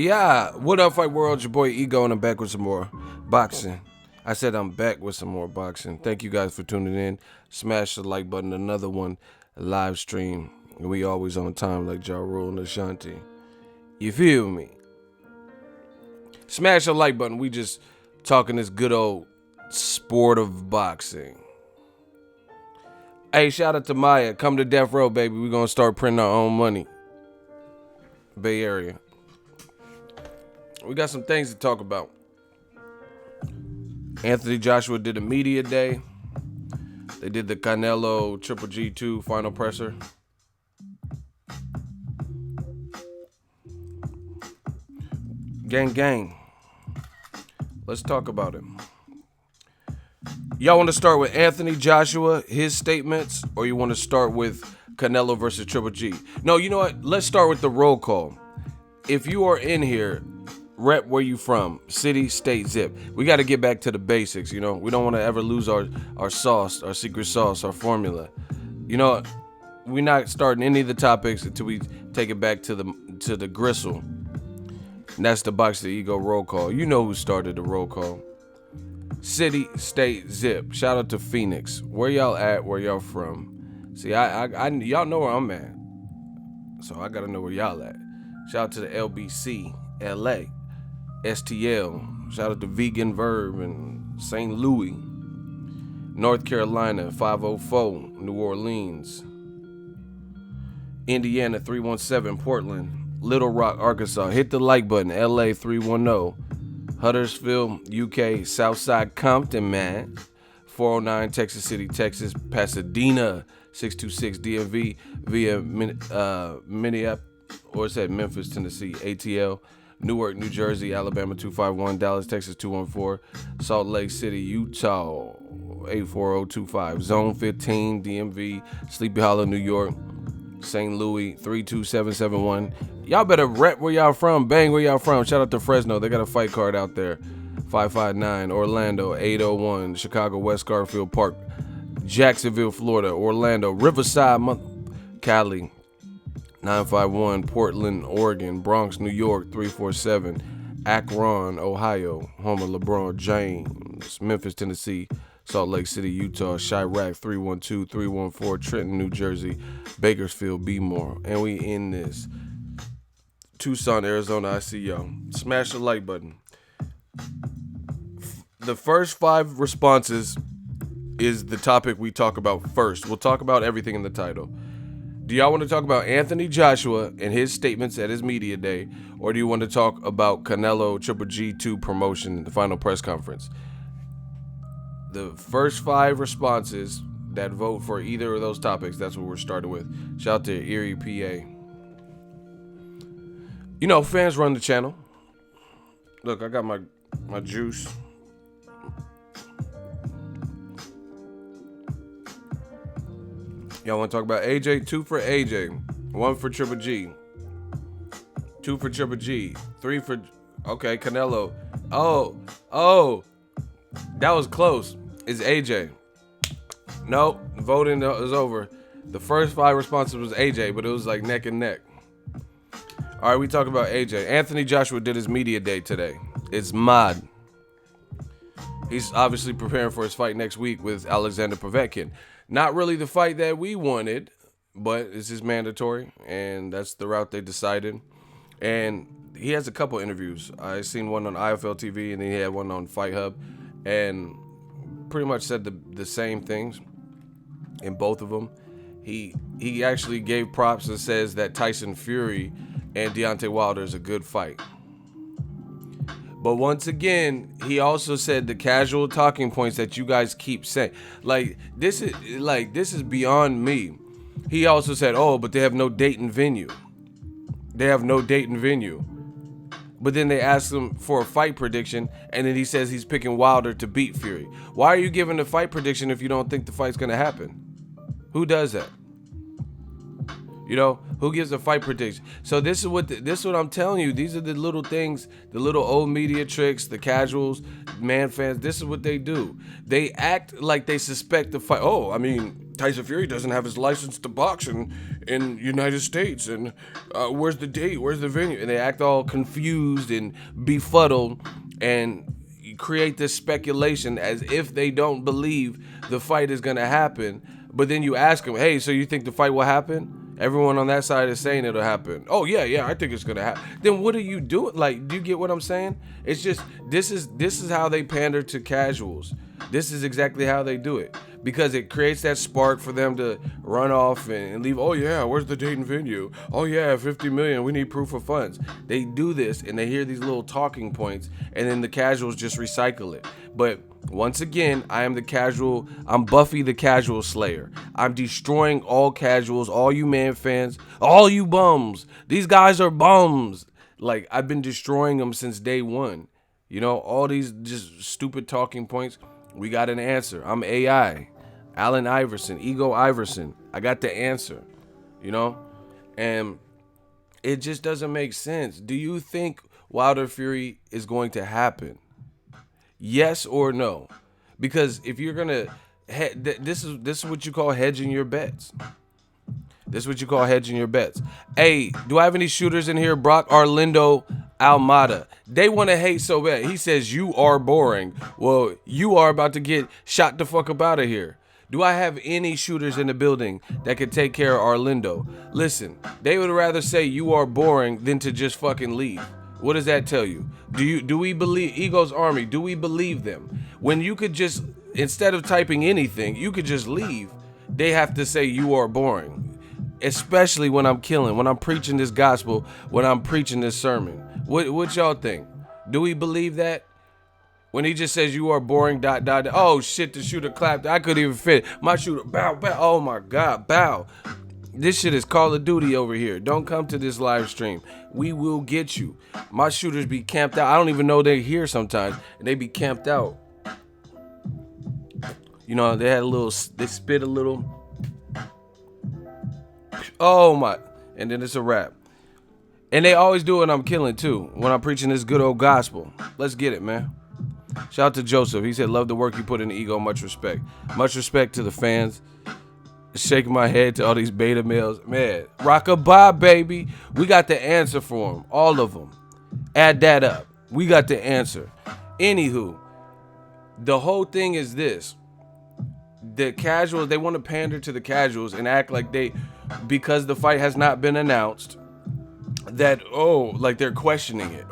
Yeah, what up, Fight World? Your boy Ego, and I'm back with some more boxing. I said I'm back with some more boxing. Thank you guys for tuning in. Smash the like button. Another one, live stream. We always on time like Ja Rule and Ashanti. You feel me? Smash the like button. We just talking this good old sport of boxing. Hey, shout out to Maya. Come to Death Row, baby. We're going to start printing our own money. Bay Area. We got some things to talk about. Anthony Joshua did a media day. They did the Canelo Triple G2 final presser. Gang, gang. Let's talk about it. Y'all want to start with Anthony Joshua, his statements, or you want to start with Canelo versus Triple G? No, you know what? Let's start with the roll call. If you are in here, rep where you from, city, state, zip. We got to get back to the basics, you know. We don't want to ever lose our sauce, our secret sauce, our formula. You know, we're not starting any of the topics until we take it back to the gristle. And that's the Box the Ego roll call. You know who started the roll call. City, state, zip. Shout out to Phoenix. Where y'all at? Where y'all from? See, I y'all know where I'm at. So I got to know where y'all at. Shout out to the LBC, LA. STL, shout out to Vegan Verb in St. Louis, North Carolina 504, New Orleans, Indiana 317, Portland, Little Rock, Arkansas. Hit the like button. LA 310, Huddersfield, UK, Southside Compton, man. 409, Texas City, Texas, Pasadena 626, DMV via Minneapolis, or it said Memphis, Tennessee, ATL. Newark, New Jersey, Alabama 251, Dallas, Texas 214, Salt Lake City, Utah 84025, Zone 15, DMV, Sleepy Hollow, New York, St. Louis 32771. Y'all better rep where y'all from, bang where y'all from. Shout out to Fresno, they got a fight card out there. 559, Orlando 801, Chicago, West Garfield Park, Jacksonville, Florida, Orlando, Riverside, Cali 951, Portland, Oregon, Bronx, New York 347, Akron, Ohio, home of LeBron James, Memphis, Tennessee, Salt Lake City, Utah, Chirac 312-314, Trenton, New Jersey, Bakersfield, B-More, and we in this. Tucson, Arizona, I see y'all. Smash the like button. The first 5 responses is the topic we talk about first. We'll talk about everything in the title. Do y'all want to talk about Anthony Joshua and his statements at his media day, or do you want to talk about Canelo Triple G2 promotion, the final press conference? The first 5 responses that vote for either of those topics, that's what we're starting with. Shout out to Erie, PA. You know, fans run the channel. Look, I got my juice. Y'all want to talk about AJ? 2 for AJ. 1 for Triple G. 2 for Triple G. 3 for... Okay, Canelo. Oh. That was close. It's AJ. Nope. Voting is over. The first 5 responses was AJ, but it was like neck and neck. All right, we talk about AJ. Anthony Joshua did his media day today. It's mad. He's obviously preparing for his fight next week with Alexander Povetkin. Not really the fight that we wanted, but this is mandatory, and that's the route they decided. And he has a couple interviews. I seen one on IFL TV, and then he had one on Fight Hub, and pretty much said the same things in both of them. He actually gave props and says that Tyson Fury and Deontay Wilder is a good fight. But once again, he also said the casual talking points that you guys keep saying. This is beyond me. He also said, "Oh, but they have no date and venue. They have no date and venue." But then they asked him for a fight prediction, and then he says he's picking Wilder to beat Fury. Why are you giving a fight prediction if you don't think the fight's gonna happen? Who does that? You know, who gives a fight prediction? So this is what I'm telling you. These are the little things, the little old media tricks, the casuals, man fans. This is what they do. They act like they suspect the fight. Oh, I mean, Tyson Fury doesn't have his license to box in United States, and where's the date? Where's the venue? And they act all confused and befuddled, and create this speculation as if they don't believe the fight is gonna happen. But then you ask them, hey, so you think the fight will happen? Everyone on that side is saying it'll happen. Oh yeah, I think it's gonna happen. Then what are you doing? Like, do you get what I'm saying? It's just this is how they pander to casuals. This is exactly how they do it, because it creates that spark for them to run off and leave. Oh yeah, where's the date and venue? Oh yeah, 50 million. We need proof of funds. They do this and they hear these little talking points, and then the casuals just recycle it. But once again, I am the casual. I'm Buffy the Casual Slayer. I'm destroying all casuals, all you man fans, all you bums. These guys are bums. Like, I've been destroying them since day one. You know, all these just stupid talking points. We got an answer. I'm AI. Allen Iverson, Ego Iverson. I got the answer. You know? And it just doesn't make sense. Do you think Wilder Fury is going to happen? Yes or no? Because if you're gonna, this is what you call hedging your bets. This is what you call hedging your bets. Hey, do I have any shooters in here? Brock Arlindo Almada. They want to hate so bad. He says you are boring. Well, you are about to get shot the fuck up out of here. Do I have any shooters in the building that can take care of Arlindo? Listen, they would rather say you are boring than to just fucking leave. What does that tell you? Do we believe Ego's Army? Do we believe them? When you could just, instead of typing anything, you could just leave. They have to say you are boring. Especially when I'm killing, when I'm preaching this gospel, when I'm preaching this sermon. What y'all think? Do we believe that? When he just says you are boring, ... Oh shit, the shooter clapped. I couldn't even fit. My shooter, bow. Oh my God, bow. This shit is Call of Duty over here. Don't come to this live stream. We will get you. My shooters be camped out. I don't even know they're here sometimes. And they be camped out. You know, they spit a little. Oh my. And then it's a wrap. And they always do it when I'm killing too. When I'm preaching this good old gospel. Let's get it, man. Shout out to Joseph. He said, love the work you put in Ego. Much respect. Much respect to the fans. Shaking my head to all these beta males. Man, rock-a-bye, baby. We got the answer for them. All of them. Add that up. We got the answer. Anywho, the whole thing is this. The casuals, they want to pander to the casuals and act like because the fight has not been announced, that, like they're questioning it.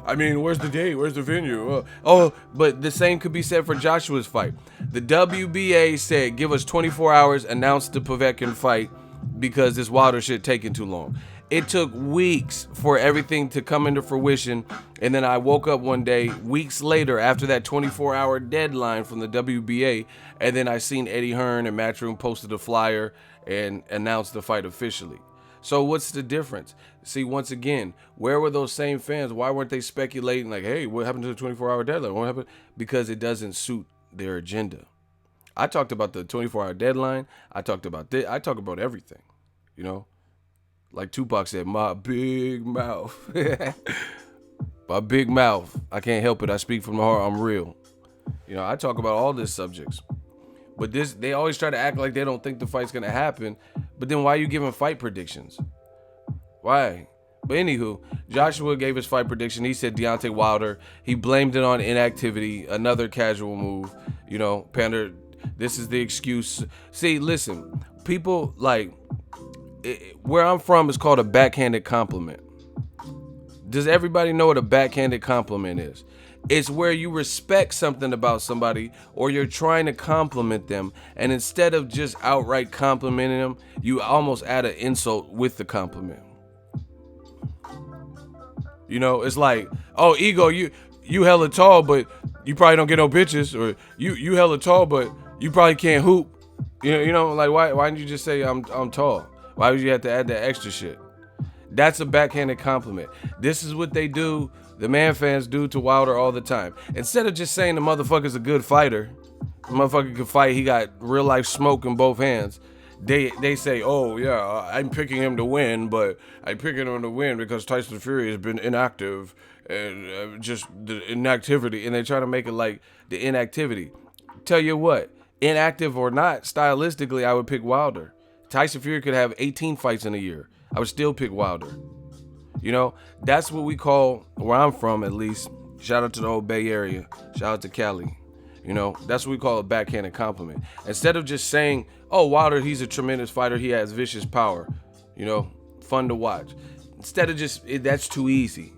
I mean, where's the date? Where's the venue? But the same could be said for Joshua's fight. The WBA said, give us 24 hours, announce the Povetkin fight, because this Wilder shit taking too long. It took weeks for everything to come into fruition, and then I woke up one day, weeks later, after that 24-hour deadline from the WBA, and then I seen Eddie Hearn and Matchroom posted a flyer and announced the fight officially. So what's the difference? See, once again, where were those same fans? Why weren't they speculating like, hey, what happened to the 24-hour deadline? What happened? Because it doesn't suit their agenda. I talked about the 24-hour deadline. I talked about this. I talk about everything, you know? Like Tupac said, my big mouth. My big mouth. I can't help it. I speak from the heart. I'm real. You know, I talk about all these subjects. But they always try to act like they don't think the fight's going to happen. But then why are you giving fight predictions? Why? But anywho, Joshua gave his fight prediction. He said Deontay Wilder. He blamed it on inactivity, another casual move. You know, Pander, this is the excuse. See, listen, people like, where I'm from is called a backhanded compliment. Does everybody know what a backhanded compliment is? It's where you respect something about somebody, or you're trying to compliment them, and instead of just outright complimenting them, you almost add an insult with the compliment. You know, it's like, oh, Ego, you hella tall, but you probably don't get no bitches, or you hella tall, but you probably can't hoop. You know, like why didn't you just say I'm tall? Why would you have to add that extra shit? That's a backhanded compliment. This is what they do. The man fans do to Wilder all the time. Instead of just saying the motherfucker's a good fighter, the motherfucker can fight, he got real life smoke in both hands. They say, oh yeah, I'm picking him to win, but I'm picking him to win because Tyson Fury has been inactive and just the inactivity, and they try to make it like the inactivity. Tell you what, Inactive or not, stylistically, I would pick Wilder. Tyson Fury could have 18 fights in a year. I would still pick Wilder. You know, that's what we call, where I'm from at least, shout out to the whole Bay Area, shout out to Cali. You know, that's what we call a backhanded compliment. Instead of just saying, oh, Wilder, he's a tremendous fighter, he has vicious power, you know, fun to watch. Instead of just, that's too easy.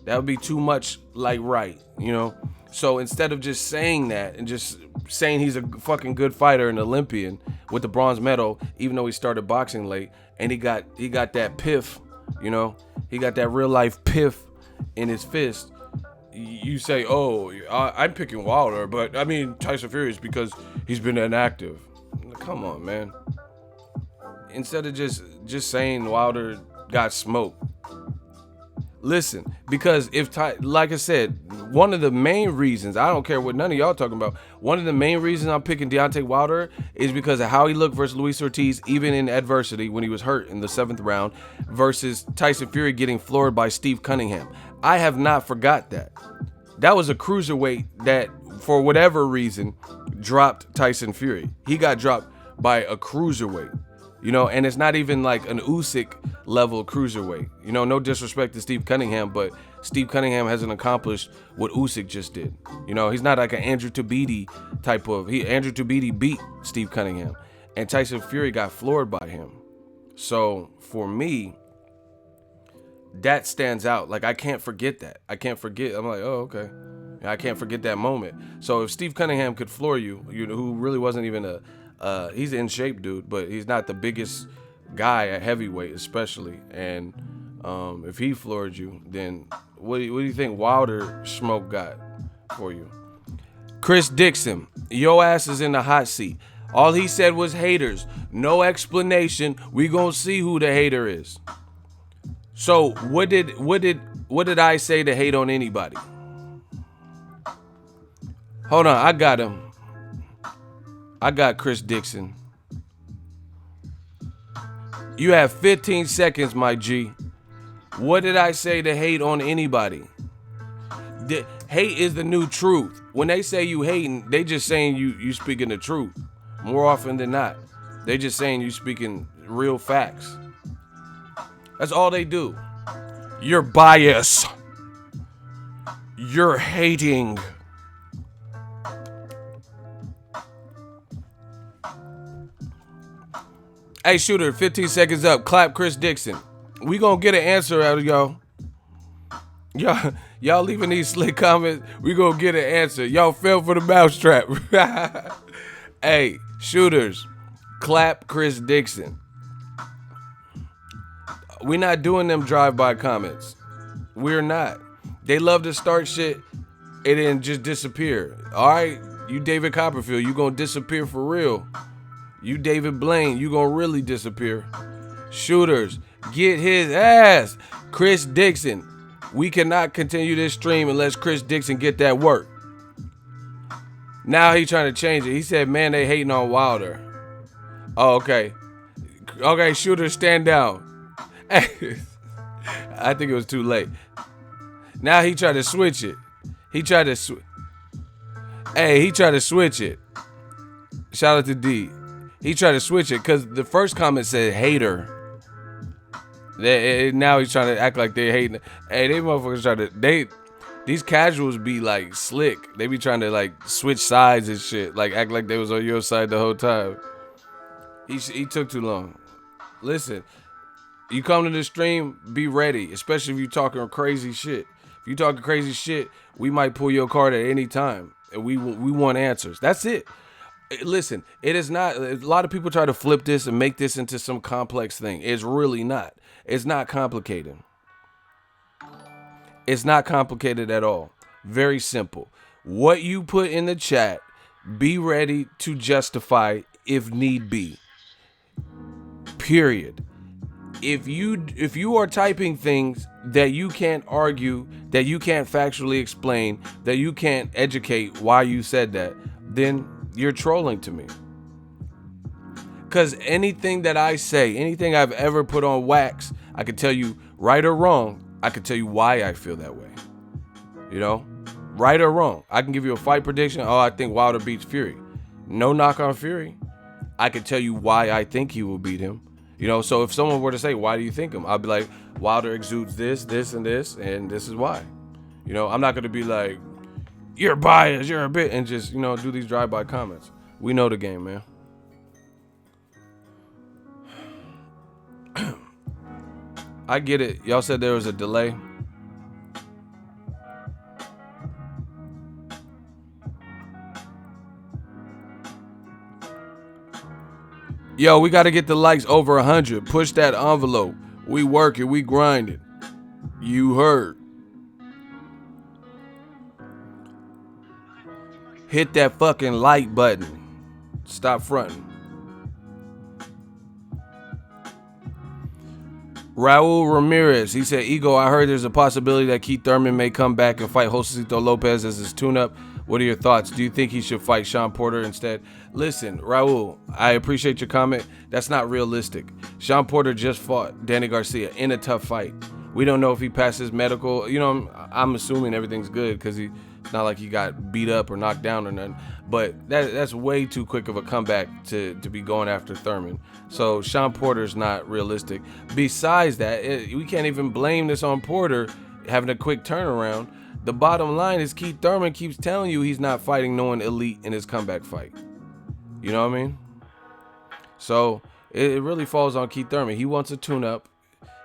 That would be too much like right, you know? So instead of just saying that and just saying he's a fucking good fighter and Olympian with the bronze medal, even though he started boxing late, and he got that piff, you know? He got that real life piff in his fist. You say, oh, I'm picking Wilder, but I mean Tyson Fury is because he's been inactive. Come on, man. Instead of just saying Wilder got smoked. Listen, because like I said, one of the main reasons, I don't care what none of y'all talking about, one of the main reasons I'm picking Deontay Wilder is because of how he looked versus Luis Ortiz, even in adversity when he was hurt in the 7th round, versus Tyson Fury getting floored by Steve Cunningham. I have not forgot that. That was a cruiserweight that, for whatever reason, dropped Tyson Fury. He got dropped by a cruiserweight. You know, and it's not even like an Usyk level cruiserweight. You know, no disrespect to Steve Cunningham, but Steve Cunningham hasn't accomplished what Usyk just did. You know, he's not like an Andrew Tabiti type of. Andrew Tabiti beat Steve Cunningham, and Tyson Fury got floored by him. So for me, that stands out. Like I can't forget that. I can't forget. I'm like, oh, okay. I can't forget that moment. So if Steve Cunningham could floor you, you know, who really wasn't even he's in shape dude, but he's not the biggest guy at heavyweight especially. And if he floored you, then what do you think Wilder smoke got for you? Chris Dixon, your ass is in the hot seat. All he said was haters. No explanation. We gonna see who the hater is. So what did I say to hate on anybody? Hold on, I got him. I got Chris Dixon. You have 15 seconds, my G. What did I say to hate on anybody? Hate is the new truth. When they say you hating, they just saying you speaking the truth. More often than not. They just saying you speaking real facts. That's all they do. You're biased. You're hating. Hey, shooter, 15 seconds up. Clap Chris Dixon. We gonna get an answer out of y'all. Y'all leaving these slick comments. We gonna get an answer. Y'all fell for the mousetrap. Hey, shooters, clap Chris Dixon. We're not doing them drive-by comments. We're not. They love to start shit and then just disappear. All right, you David Copperfield, you gonna disappear for real. You David Blaine, you gonna really disappear. Shooters, get his ass. Chris Dixon. We cannot continue this stream unless Chris Dixon get that work. Now he trying to change it. He said, man, they hating on Wilder. Oh, okay. Okay, shooters, stand down. I think it was too late. Now he tried to switch it. He tried to switch it. Shout out to D. He tried to switch it because the first comment said hater. Now he's trying to act like they're hating. Hey, they motherfuckers try to. These casuals be like slick. They be trying to like switch sides and shit. Like act like they was on your side the whole time. He took too long. Listen, you come to the stream, be ready. Especially if you talking crazy shit. If you talking crazy shit, we might pull your card at any time. And we want answers. That's it. Listen, it is not. A lot of people try to flip this and make this into some complex thing. It's really not. It's not complicated. It's not complicated at all. Very simple. What you put in the chat, be ready to justify if need be. Period. If you are typing things that you can't argue, that you can't factually explain, that you can't educate why you said that, then you're trolling to me. Because anything that I say, anything I've ever put on wax, I can tell you right or wrong. I can tell you why I feel that way. You know, right or wrong. I can give you a fight prediction. Oh, I think Wilder beats Fury. No knock on Fury. I could tell you why I think he will beat him. You know, so if someone were to say, why do you think him? I'd be like, Wilder exudes this, and this is why. You know, I'm not going to be like, you're biased, you're a bit, and just, you know, do these drive-by comments. We know the game, man. I get it. Y'all said there was a delay. Yo, we got to get the likes over 100. Push that envelope. We work it. We grind it. You heard. Hit that fucking like button. Stop fronting. Raul Ramirez, he said, Ego, I heard there's a possibility that Keith Thurman may come back and fight Josecito Lopez as his tune-up. What are your thoughts? Do you think he should fight Sean Porter instead? Listen, Raul, I appreciate your comment. That's not realistic. Sean Porter just fought Danny Garcia in a tough fight. We don't know if he passes medical. You know, I'm assuming everything's good because it's not like he got beat up or knocked down or nothing. But that's way too quick of a comeback to be going after Thurman. So Sean Porter's not realistic. Besides that, we can't even blame this on Porter having a quick turnaround. The bottom line is Keith Thurman keeps telling you he's not fighting no one elite in his comeback fight. You know what I mean? So it really falls on Keith Thurman. He wants a tune-up.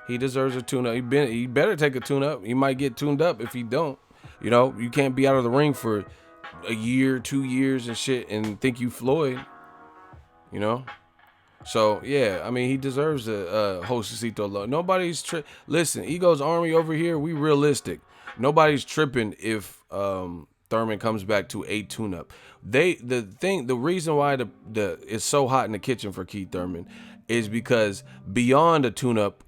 He deserves a tune-up. He better take a tune-up. He might get tuned up if he don't. You know, you can't be out of the ring for a year, 2 years and shit and think you Floyd. You know? So, yeah, I mean, he deserves a Josecito Lopez. Nobody's listen, Ego's Army over here, we realistic. Nobody's tripping if Thurman comes back to a tune-up. The reason why it's so hot in the kitchen for Keith Thurman is because beyond a tune-up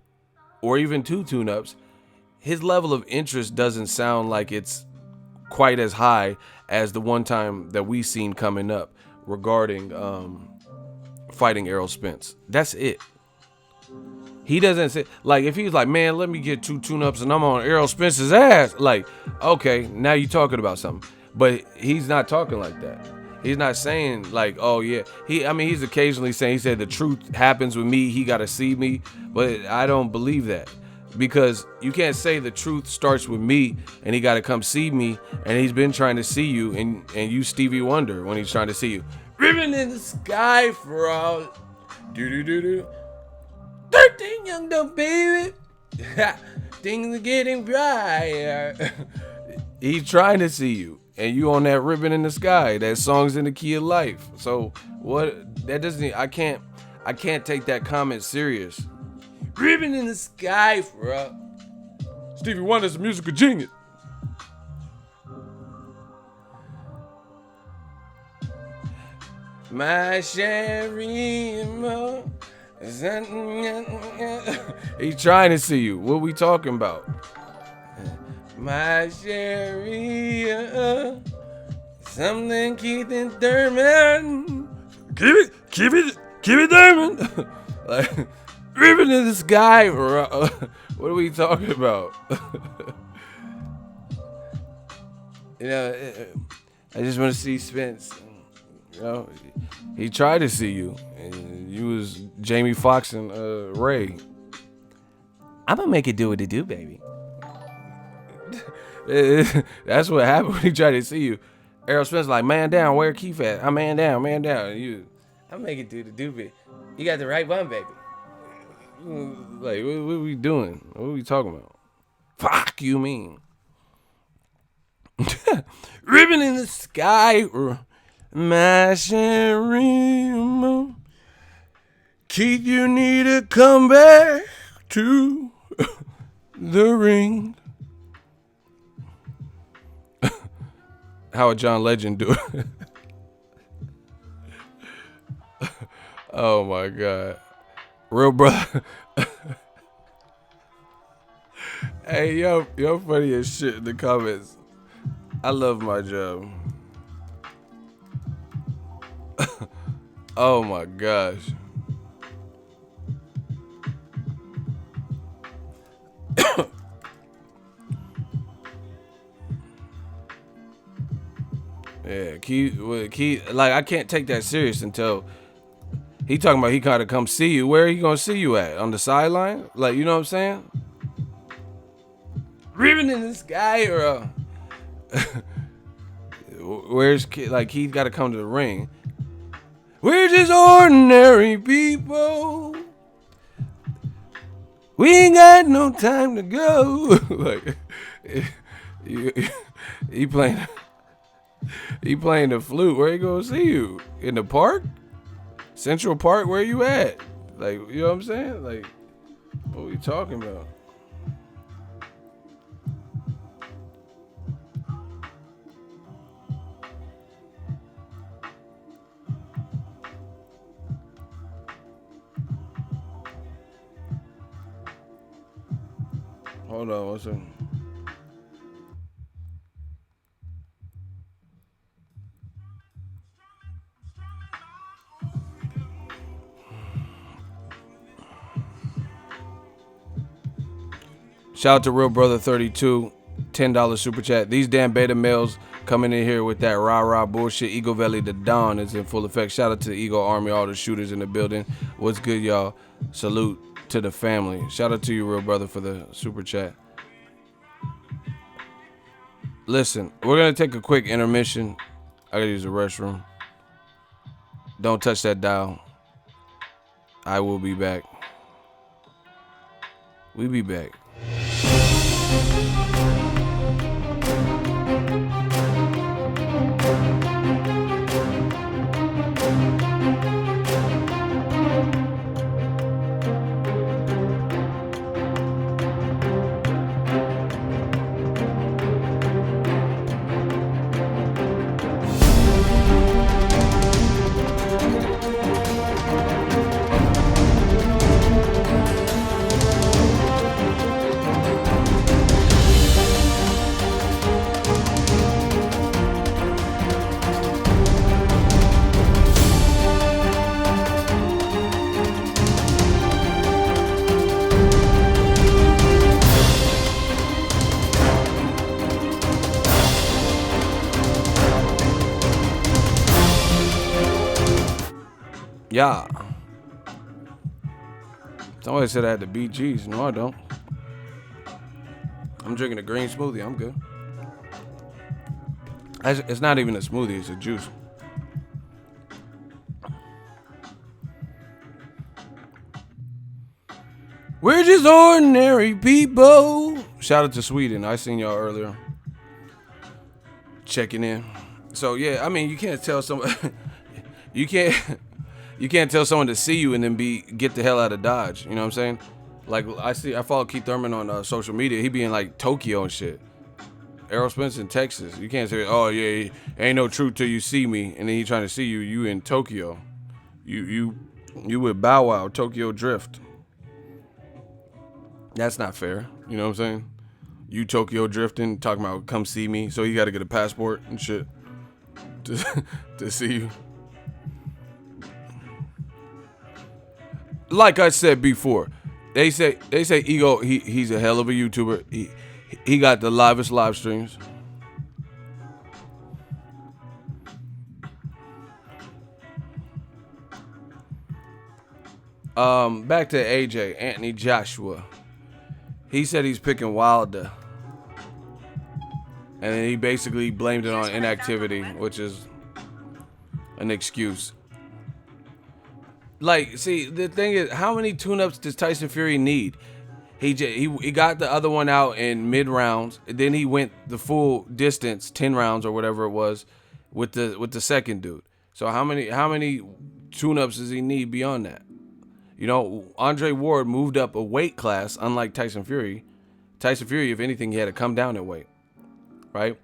or even 2 tune-ups, his level of interest doesn't sound like it's quite as high as the one time that we seen coming up regarding fighting Errol Spence. That's it. He doesn't say, like, if he's like, man, let me get 2 tune-ups and I'm on Errol Spence's ass. Like, okay, now you're talking about something. But he's not talking like that. He's not saying like, oh yeah. He's occasionally saying, he said the truth happens with me. He got to see me. But I don't believe that. Because you can't say the truth starts with me and he got to come see me and he's been trying to see you and you Stevie Wonder when he's trying to see you. Ribbon in the sky for all. Do. 13 young dumb baby. Things are getting brighter. He's trying to see you. And you on that ribbon in the sky. That song's in the key of life. So what that doesn't I can't take that comment serious. Ribbon in the sky for us. Stevie Wonder's a musical genius. My Sherry Mo. He's trying to see you. What we talking about? My Sherry. Something Keith and Thurman. Keep it, Thurman. Like. Ribbon in the sky, bro. What are we talking about? You know, I just want to see Spence. You know, he tried to see you, and you was Jamie Foxx and Ray. I'm gonna make it do what it do, baby. That's what happened when he tried to see you. Errol Spence like, man down, where Keith at? I'm man down. And I'm make it do the do, baby. You got the right one, baby. Like, what are we doing? What are we talking about? Fuck you mean? Ribbon in the sky, my Sherry. Keith, you need to come back to the ring. How would John Legend do it? Oh my God. Real brother. Hey, yo funny as shit in the comments. I love my job. Oh my gosh. Yeah, Keith, like I can't take that serious until he talking about he gotta come see you. Where are he gonna see you at? On the sideline? Like, you know what I'm saying? Ribbon in the sky or where's like Keith gotta come to the ring. We're just ordinary people. We ain't got no time to go. Like he playing the flute. Where he gonna see you? In the park? Central Park? Where you at? Like, you know what I'm saying? Like, what are we talking about? Hold on, what's up? Shout out to Real Brother 32, $10 super chat. These damn beta males coming in here with that rah-rah bullshit. Eagle Valley the Dawn is in full effect. Shout out to the Eagle Army, all the shooters in the building. What's good, y'all? Salute to the family. Shout out to you, Real Brother, for the super chat. Listen, we're going to take a quick intermission. I got to use the restroom. Don't touch that dial. I will be back. We be back. Yeah. Somebody said I had to beat G's. No, I don't. I'm drinking a green smoothie. I'm good. It's not even a smoothie. It's a juice. We're just ordinary people. Shout out to Sweden. I seen y'all earlier. Checking in. So, yeah, I mean, you can't tell somebody... You can't tell someone to see you and then get the hell out of Dodge. You know what I'm saying? Like I follow Keith Thurman on social media. He be in like Tokyo and shit. Errol Spence in Texas. You can't say, oh yeah, ain't no truth till you see me, and then he trying to see you. You in Tokyo. You with Bow Wow, Tokyo Drift. That's not fair. You know what I'm saying? You Tokyo drifting, talking about come see me. So you got to get a passport and shit to see you. Like I said before, they say Ego, he's a hell of a YouTuber. He got the livest live streams. Back to AJ, Anthony Joshua. He said he's picking Wilder. And then he basically blamed it on inactivity, which is an excuse. Like, see, the thing is, how many tune-ups does Tyson Fury need? He got the other one out in mid-rounds. Then he went the full distance, 10 rounds or whatever it was, with the second dude. So how many tune-ups does he need beyond that? You know, Andre Ward moved up a weight class, unlike Tyson Fury. Tyson Fury, if anything, he had to come down in weight, right?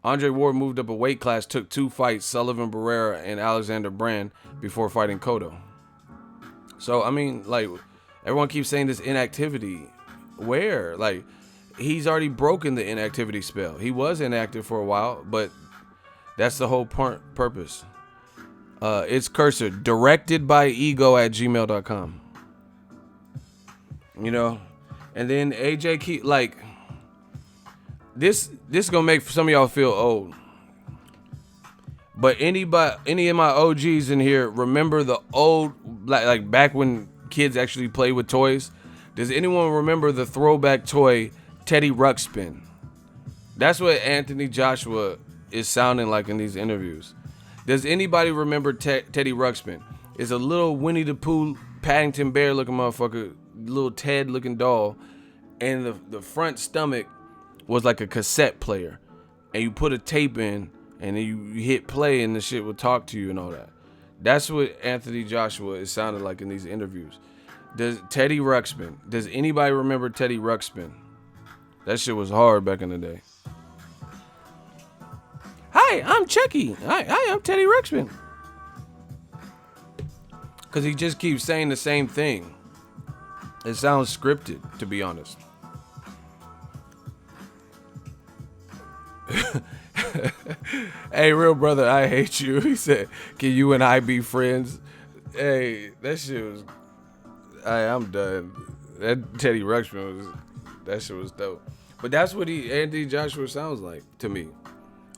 Andre Ward moved up a weight class, took 2 fights, Sullivan Barrera and Alexander Brand, before fighting Cotto. So, I mean, like, everyone keeps saying this inactivity. Where? Like, he's already broken the inactivity spell. He was inactive for a while, but that's the whole purpose. It's Cursor, directed by ego@gmail.com. You know? And then AJ this gonna make some of y'all feel old. But any of my OGs in here remember the old, like back when kids actually played with toys? Does anyone remember the throwback toy Teddy Ruxpin? That's what Anthony Joshua is sounding like in these interviews. Does anybody remember Teddy Ruxpin? It's a little Winnie the Pooh, Paddington Bear looking motherfucker, little Ted looking doll, and the front stomach was like a cassette player, and you put a tape in, and then you hit play, and the shit would talk to you and all that. That's what Anthony Joshua is sounding like in these interviews. Does Teddy Ruxpin? Does anybody remember Teddy Ruxpin? That shit was hard back in the day. Hi, I'm Chucky. Hi, I'm Teddy Ruxpin. Because he just keeps saying the same thing. It sounds scripted, to be honest. Hey, real brother, I hate you. He said, can you and I be friends? Hey, that shit was... I'm done. That Teddy Ruxpin was... That shit was dope. But that's what Anthony Joshua sounds like to me.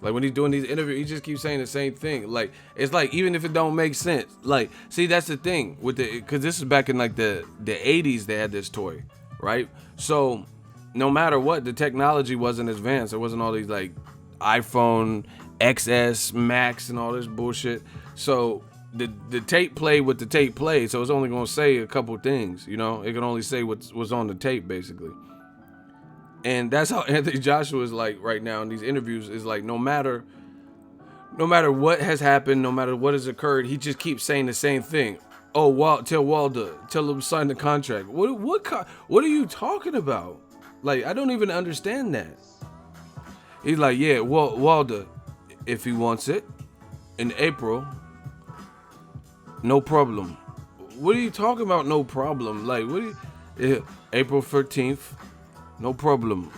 Like when he's doing these interviews, he just keeps saying the same thing. Like it's like even if it don't make sense, like see that's the thing with because this is back in like the 80s they had this toy, right? So no matter what, the technology wasn't advanced. There wasn't all these like iPhone XS Max and all this bullshit. So the tape played with the tape played. So it's only gonna say a couple things, you know. It can only say what's on the tape basically. And that's how Anthony Joshua is like right now in these interviews. Is like no matter what has happened, no matter what has occurred, he just keeps saying the same thing. Oh, tell Wilder, tell him sign the contract. What are you talking about? Like I don't even understand that. He's like, yeah, Wilder, if he wants it in April, no problem. What are you talking about? No problem. Like April 13th. No problem.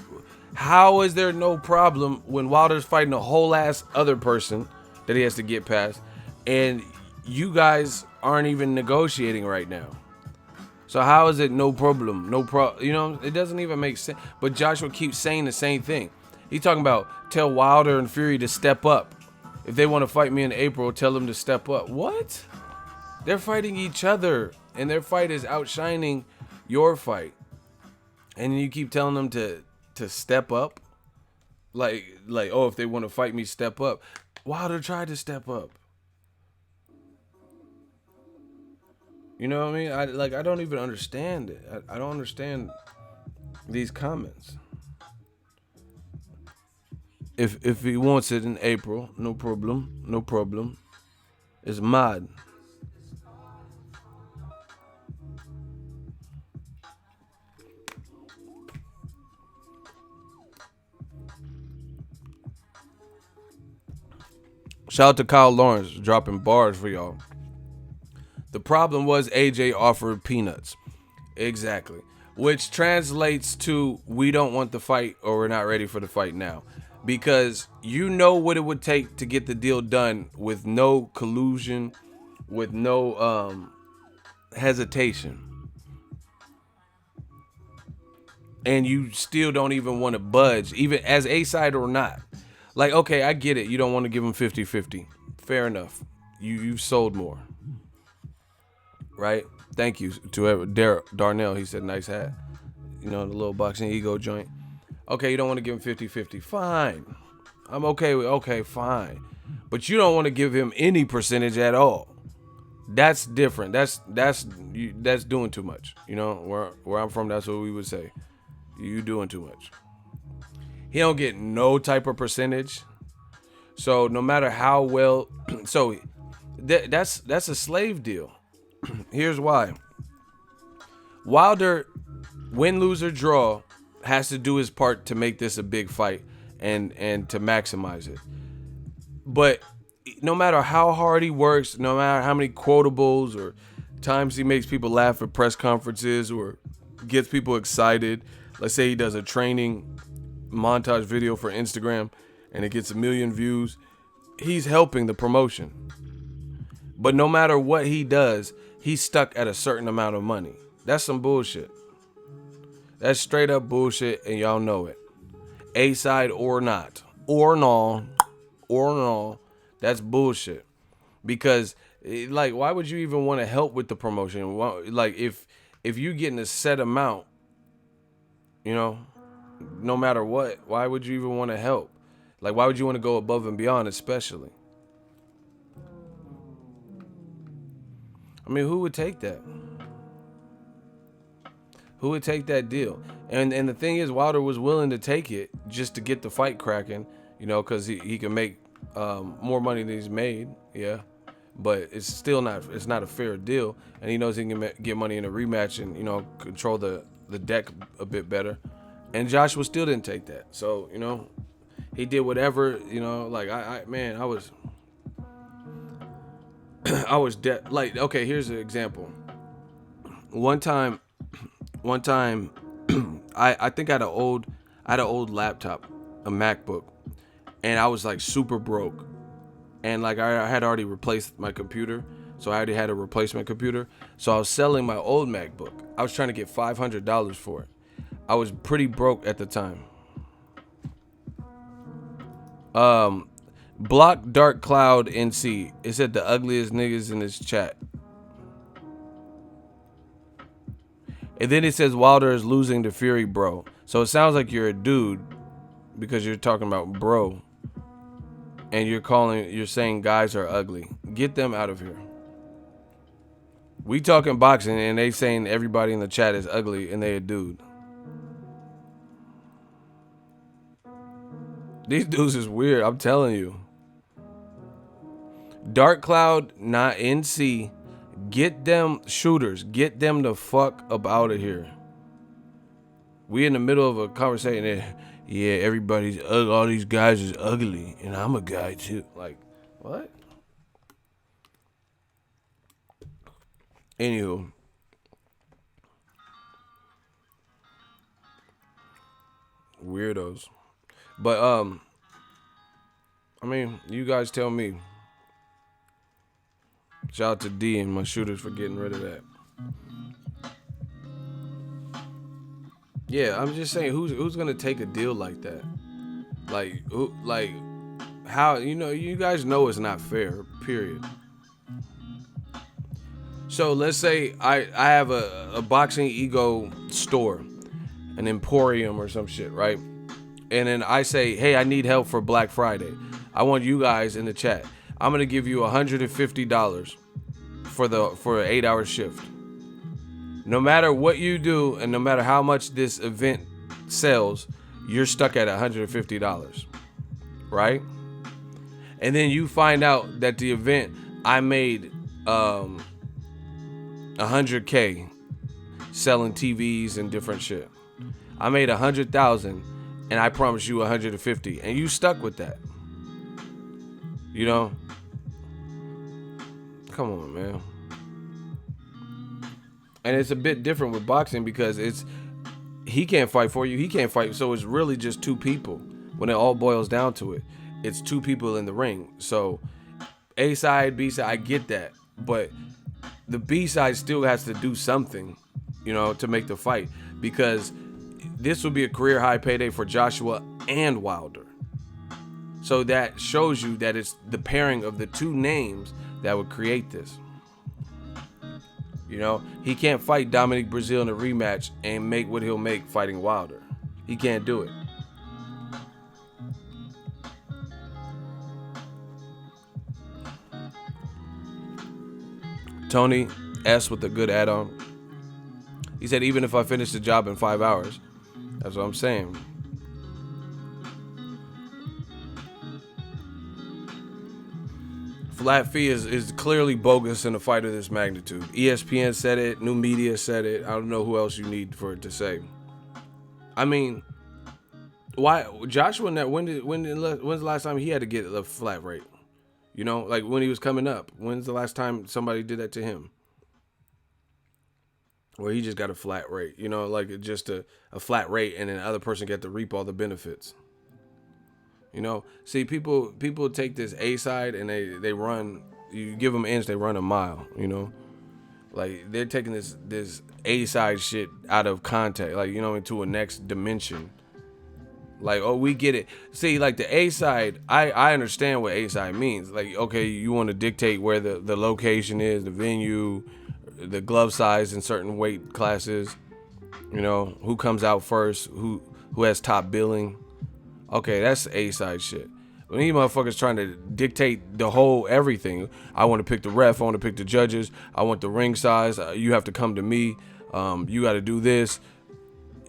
How is there no problem when Wilder's fighting a whole ass other person that he has to get past, and you guys aren't even negotiating right now? So how is it no problem? No problem. You know, it doesn't even make sense. But Joshua keeps saying the same thing. He's talking about tell Wilder and Fury to step up. If they want to fight me in April, tell them to step up. What? They're fighting each other, and their fight is outshining your fight. And you keep telling them to step up, like oh, if they want to fight me, step up. Wilder tried to step up. You know what I mean? I don't even understand it. I don't understand these comments. If he wants it in April, no problem, no problem. It's mad. Shout out to Kyle Lawrence dropping bars for y'all. The problem was AJ offered peanuts. Exactly. Which translates to we don't want the fight or we're not ready for the fight now. Because you know what it would take to get the deal done with no collusion, with no hesitation. And you still don't even want to budge, even as A-side or not. Like, okay, I get it. You don't want to give him 50-50. Fair enough. You've sold more. Right? Thank you to Darnell. He said, nice hat. You know, the little Boxingego joint. Okay, you don't want to give him 50-50. Fine. I'm okay with, okay, fine. But you don't want to give him any percentage at all. That's different. That's doing too much. You know, where I'm from, that's what we would say. You doing too much. He don't get no type of percentage. So no matter how well, so that's a slave deal. Here's why. Wilder, win, lose, or draw, has to do his part to make this a big fight and to maximize it. But no matter how hard he works, no matter how many quotables or times he makes people laugh at press conferences or gets people excited, let's say he does a training montage video for Instagram and it gets 1 million views, he's helping the promotion. But no matter what he does, he's stuck at a certain amount of money. That's some bullshit. That's straight up bullshit, and y'all know it. A-side or not, or no, That's bullshit. Because like, why would you even want to help with the promotion? Like, if you getting a set amount, you know, no matter what, why would you even want to help? Like, why would you want to go above and beyond, especially? I mean, who would take that? Who would take that deal? And the thing is, Wilder was willing to take it just to get the fight cracking, you know, because he can make more money than he's made, yeah. But it's still not a fair deal, and he knows he can get money in a rematch and, you know, control the deck a bit better. And Joshua still didn't take that, so, you know, he did whatever, you know. Like, I was like, okay, here's an example. One time, I think I had an old laptop, a MacBook, and I was like super broke, and like I had already replaced my computer, so I already had a replacement computer. So I was selling my old MacBook. I was trying to get $500 for it. I was pretty broke at the time. Block Dark Cloud NC. It said the ugliest niggas in this chat. And then it says Wilder is losing to Fury, bro. So it sounds like you're a dude because you're talking about bro. And you're saying guys are ugly. Get them out of here. We talking boxing and they saying everybody in the chat is ugly and they a dude. These dudes is weird, I'm telling you. Dark Cloud, not NC. Get them shooters. Get them the fuck up out of here. We in the middle of a conversation and, yeah, everybody's ugly. All these guys is ugly. And I'm a guy too. Like, what? Anywho. Weirdos. But, I mean, you guys tell me. Shout out to D and my shooters for getting rid of that. Yeah, I'm just saying, who's gonna take a deal like that? Like, who? Like, how? You know, you guys know it's not fair. Period. So let's say I have a Boxingego store, an emporium or some shit, right? And then I say, hey, I need help for Black Friday. I want you guys in the chat. I'm gonna give you $150 for an 8-hour shift. No matter what you do, and no matter how much this event sells, you're stuck at $150, right? And then you find out that the event I made $100K selling TVs and different shit. I made $100,000, and I promise you $150, and you stuck with that. You know? Come on, man. And it's a bit different with boxing because he can't fight for you. He can't fight. So it's really just two people. When it all boils down to it, it's two people in the ring. So A side, B side, I get that. But the B side still has to do something, you know, to make the fight. Because this will be a career high payday for Joshua and Wilder. So that shows you that it's the pairing of the two names that would create this. You know, he can't fight Dominic Breazeale in a rematch and make what he'll make fighting Wilder. He can't do it. Tony S with a good add-on. He said, even if I finish the job in 5 hours. That's what I'm saying. Flat fee is clearly bogus in a fight of this magnitude. ESPN said it. New media said it. I don't know who else you need for it to say. I mean, why Joshua? When's the last time he had to get a flat rate? You know, like when he was coming up. When's the last time somebody did that to him? Where he just got a flat rate. You know, like just a flat rate, and then the other person get to reap all the benefits. You know, see, people take this A side and they run. You give them an inch, they run a mile. You know, like they're taking this A side shit out of context, like, you know, into a next dimension. Like, oh, we get it. See, like the A side, I understand what A side means. Like, okay, you want to dictate where the location is, the venue, the glove size in certain weight classes. You know, who comes out first, who has top billing. Okay, that's A side shit. When these motherfuckers trying to dictate the whole everything, I want to pick the ref, I want to pick the judges, I want the ring size. You have to come to me. You got to do this.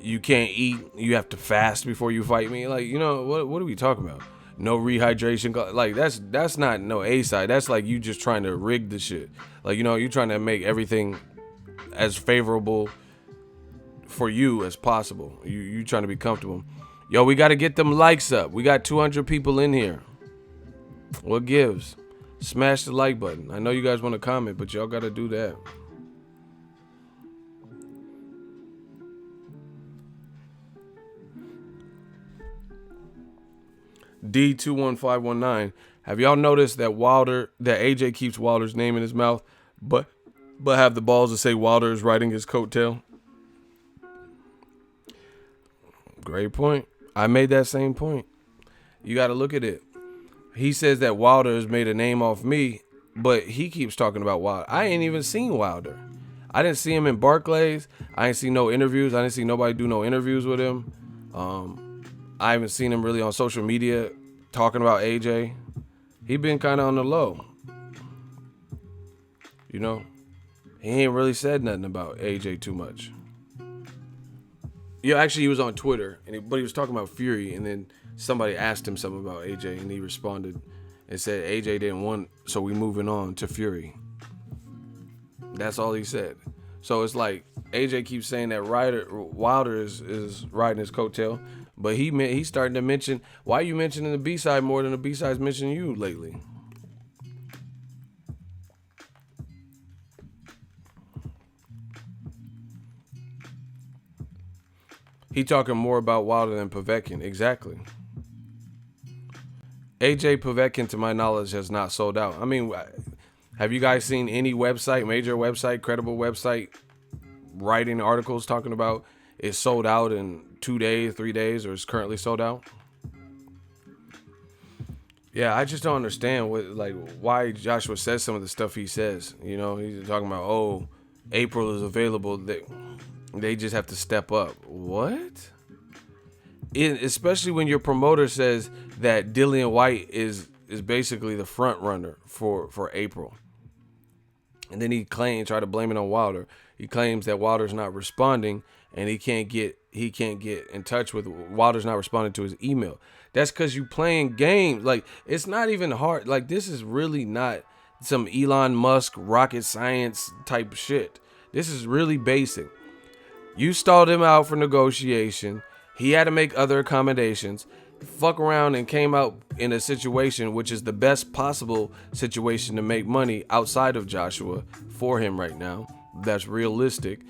You can't eat. You have to fast before you fight me. Like, you know, what are we talking about? No rehydration. Like, that's not no A side. That's like you just trying to rig the shit. Like, you know, you're trying to make everything as favorable for you as possible. You trying to be comfortable. Yo, we got to get them likes up. We got 200 people in here. What gives? Smash the like button. I know you guys want to comment, but y'all got to do that. D21519. Have y'all noticed that AJ keeps Wilder's name in his mouth, but have the balls to say Wilder is riding his coattail? Great point. I made that same point. You got to look at it. He says that Wilder has made a name off me, but he keeps talking about Wilder. I ain't even seen Wilder. I didn't see him in Barclays. I ain't seen no interviews. I didn't see nobody do no interviews with him. I haven't seen him really on social media talking about AJ. He been kind of on the low. You know, he ain't really said nothing about AJ too much. Yeah, actually, he was on Twitter, but he was talking about Fury, and then somebody asked him something about AJ, and he responded and said AJ didn't want, so we moving on to Fury. That's all he said. So it's like AJ keeps saying that Wilder is riding his coattail, but he's starting to mention, why are you mentioning the B-side more than the B-side's mentioning you lately? He talking more about Wilder than Povetkin. Exactly. AJ Povetkin, to my knowledge, has not sold out. I mean, have you guys seen any website, major website, credible website, writing articles talking about it's sold out in 2 days, 3 days, or is currently sold out? Yeah, I just don't understand why Joshua says some of the stuff he says. You know, he's talking about, oh, April is available. They just have to step up. What? Especially when your promoter says that Dillian White is basically the front runner for April. And then he try to blame it on Wilder. He claims that Wilder's not responding and he can't get in touch with Wilder's not responding to his email. That's because you playing games. Like, it's not even hard. Like, this is really not some Elon Musk rocket science type shit. This is really basic. You stalled him out for negotiation. He had to make other accommodations. Fuck around and came out in a situation which is the best possible situation to make money outside of Joshua for him right now. That's realistic.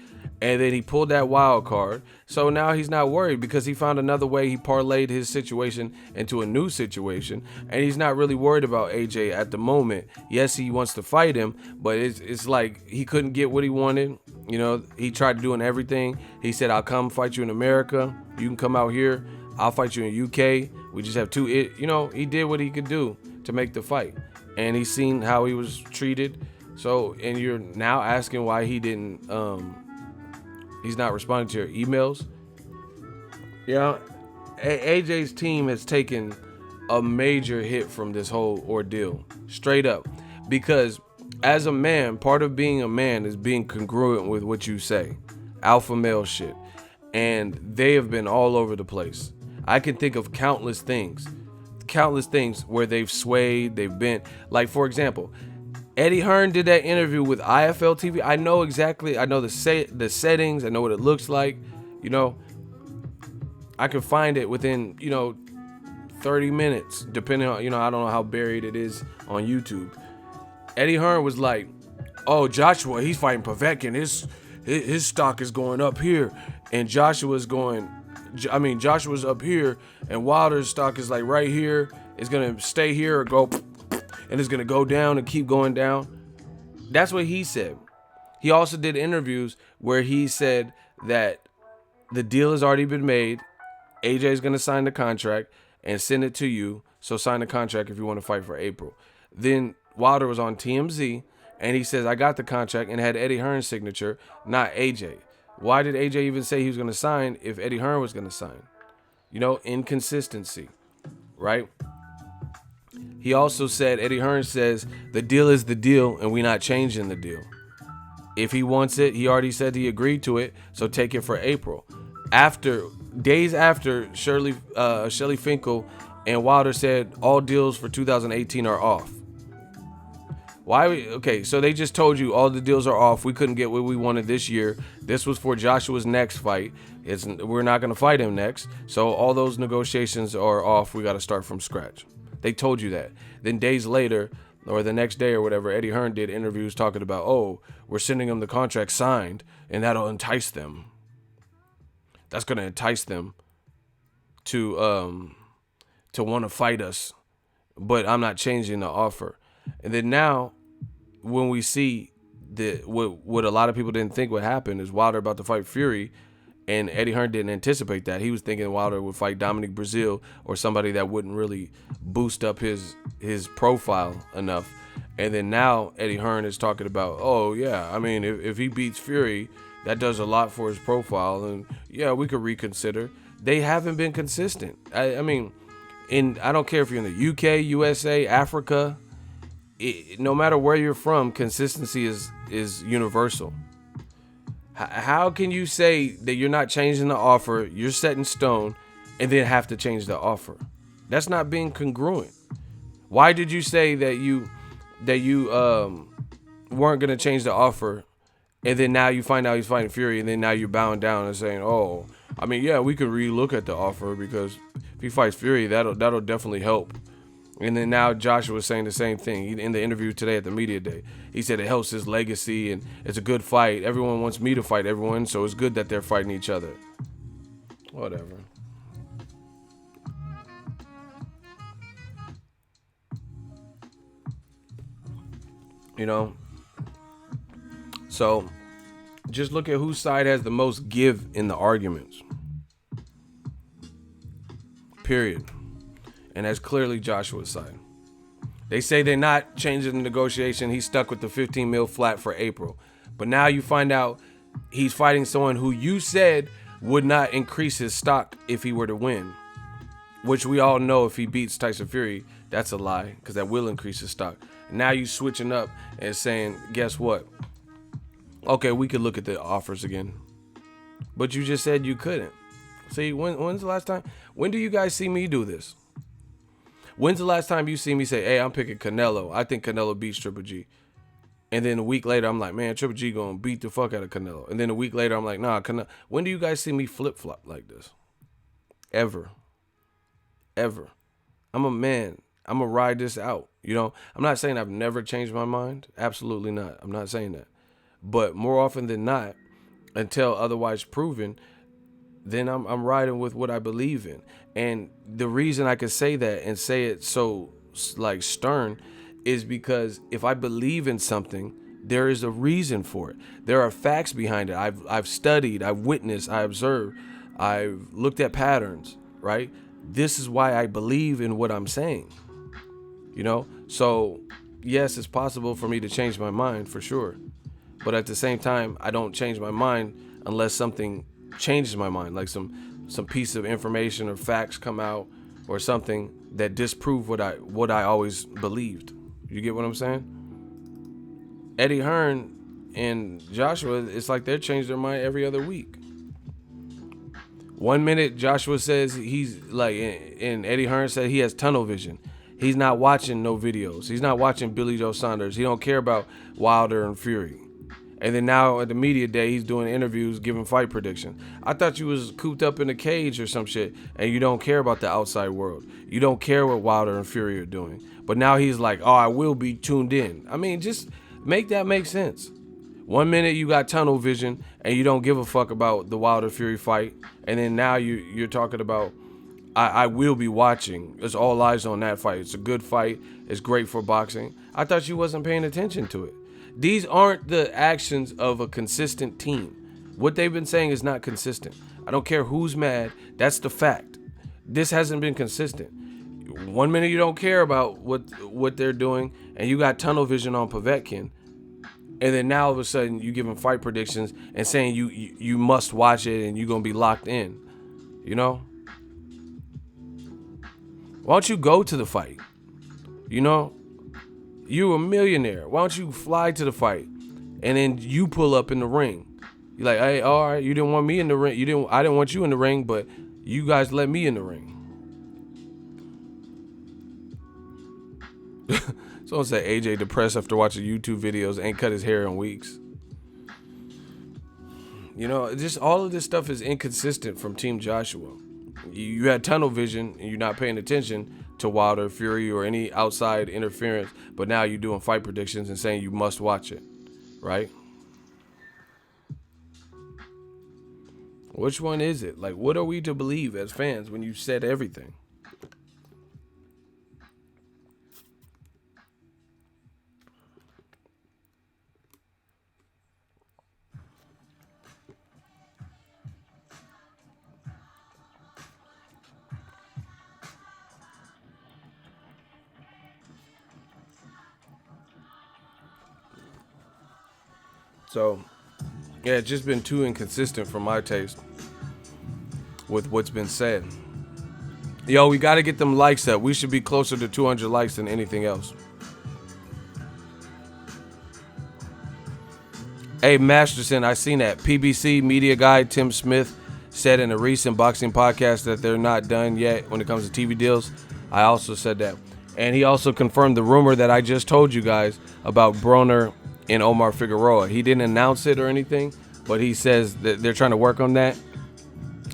And then he pulled that wild card. So now he's not worried because he found another way. He parlayed his situation into a new situation. And he's not really worried about AJ at the moment. Yes, he wants to fight him, but it's like he couldn't get what he wanted. You know, he tried doing everything. He said, I'll come fight you in America. You can come out here. I'll fight you in UK. We just have two. You know, he did what he could do to make the fight. And he's seen how he was treated. So, and you're now asking why he didn't, he's not responding to your emails. You know, AJ's team has taken a major hit from this whole ordeal. Straight up. Because as a man, part of being a man is being congruent with what you say. Alpha male shit. And they have been all over the place. I can think of countless things where they've swayed, they've been, like, for example, Eddie Hearn did that interview with IFL TV. I know the settings, I know what it looks like, you know. I can find it within, 30 minutes, depending on, I don't know how buried it is on YouTube. Eddie Hearn was like, oh, Joshua, he's fighting Povetkin. His stock is going up here. And Joshua's up here, and Wilder's stock is like right here. It's going to stay here or go, and it's going to go down and keep going down. That's what he said. He also did interviews where he said that the deal has already been made AJ's going to sign the contract and send it to you. So sign the contract if you want to fight for April. Then Wilder was on TMZ and he says, I got the contract, and had Eddie Hearn's signature, not AJ. Why did AJ even say he was going to sign if Eddie Hearn was going to sign? You know, inconsistency, right? He also said, Eddie Hearn says, the deal is the deal and we're not changing the deal. If he wants it, he already said he agreed to it, so take it for April. Days after, Shelly Finkel and Wilder said all deals for 2018 are off. Okay, so they just told you all the deals are off. We couldn't get what we wanted this year. This was for Joshua's next fight. We're not going to fight him next. So all those negotiations are off. We got to start from scratch. They told you that. Then days later, or the next day or whatever, Eddie Hearn did interviews talking about, oh, we're sending them the contract signed, and that'll entice them. That's going to entice them to want to fight us. But I'm not changing the offer. And then now, when we see what a lot of people didn't think would happen is Wilder about to fight Fury, and Eddie Hearn didn't anticipate that. He was thinking Wilder would fight Dominic Breazeale or somebody that wouldn't really boost up his profile enough. And then now Eddie Hearn is talking about, oh yeah, I mean, if he beats Fury, that does a lot for his profile, and yeah, we could reconsider. They haven't been consistent. I mean, I don't care if you're in the UK, USA, Africa. No matter where you're from, consistency is universal. How can you say that you're not changing the offer, you're set in stone, and then have to change the offer? That's not being congruent. Why did you say that you weren't going to change the offer, and then now you find out he's fighting Fury, and then now you're bowing down and saying, oh, I mean, yeah, we could relook at the offer because if he fights Fury, that'll definitely help. And then now Joshua was saying the same thing in the interview today at the media day. He said it helps his legacy and it's a good fight. Everyone wants me to fight everyone, so it's good that they're fighting each other. Whatever. You know? So just look at whose side has the most give in the arguments. Period. And that's clearly Joshua's side. They say they're not changing the negotiation. He's stuck with the 15 mil flat for April. But now you find out he's fighting someone who you said would not increase his stock if he were to win. Which we all know if he beats Tyson Fury, that's a lie, because that will increase his stock. Now you switching up and saying, guess what? Okay, we could look at the offers again. But you just said you couldn't. See, when's the last time? When do you guys see me do this? When's the last time you see me say, hey, I'm picking Canelo. I think Canelo beats Triple G. And then a week later, I'm like, man, Triple G going to beat the fuck out of Canelo. And then a week later, I'm like, nah, Canelo. When do you guys see me flip-flop like this? Ever. I'm a man. I'm going to ride this out. You know, I'm not saying I've never changed my mind. Absolutely not. I'm not saying that. But more often than not, until otherwise proven, then I'm riding with what I believe in. And the reason I can say that and say it so like stern is because if I believe in something, there is a reason for it. There are facts behind it. I've studied, I've witnessed, I observed, I've looked at patterns, right? This is why I believe in what I'm saying. You know? So yes, it's possible for me to change my mind for sure. But at the same time, I don't change my mind unless something changes my mind, like some piece of information or facts come out or something that disprove what I always believed. You get what I'm saying? Eddie Hearn and Joshua, it's like they're changing their mind every other week. 1 minute Joshua says he's like, and Eddie Hearn said he has tunnel vision. He's not watching no videos. He's not watching Billy Joe Saunders. He don't care about Wilder and Fury. And then now at the media day, he's doing interviews, giving fight predictions. I thought you was cooped up in a cage or some shit, and you don't care about the outside world. You don't care what Wilder and Fury are doing. But now he's like, oh, I will be tuned in. I mean, just make that make sense. 1 minute you got tunnel vision, and you don't give a fuck about the Wilder Fury fight. And then now you're talking about, I will be watching. It's all eyes on that fight. It's a good fight. It's great for boxing. I thought you wasn't paying attention to it. These aren't the actions of a consistent team. What they've been saying is not consistent. I don't care who's mad. That's the fact. This hasn't been consistent. 1 minute you don't care about what they're doing, and you got tunnel vision on Povetkin, and then now all of a sudden you giving fight predictions and saying you must watch it and you're gonna be locked in. You know? Why don't you go to the fight? You know? You a millionaire. Why don't you fly to the fight and then you pull up in the ring? You're like, hey, all right, you didn't want me in the ring. I didn't want you in the ring, but you guys let me in the ring. Someone said AJ depressed after watching YouTube videos, ain't cut his hair in weeks. You know, just all of this stuff is inconsistent from Team Joshua. You had tunnel vision and you're not paying attention to Wilder, Fury, or any outside interference, but now you're doing fight predictions and saying you must watch it, right? Which one is it? Like, what are we to believe as fans when you said everything? So, yeah, it's just been too inconsistent for my taste with what's been said. Yo, we got to get them likes up. We should be closer to 200 likes than anything else. Hey, Masterson, I seen that. PBC media guy Tim Smith said in a recent boxing podcast that they're not done yet when it comes to TV deals. I also said that. And he also confirmed the rumor that I just told you guys about Broner and Omar Figueroa. He didn't announce it or anything, but he says that they're trying to work on that.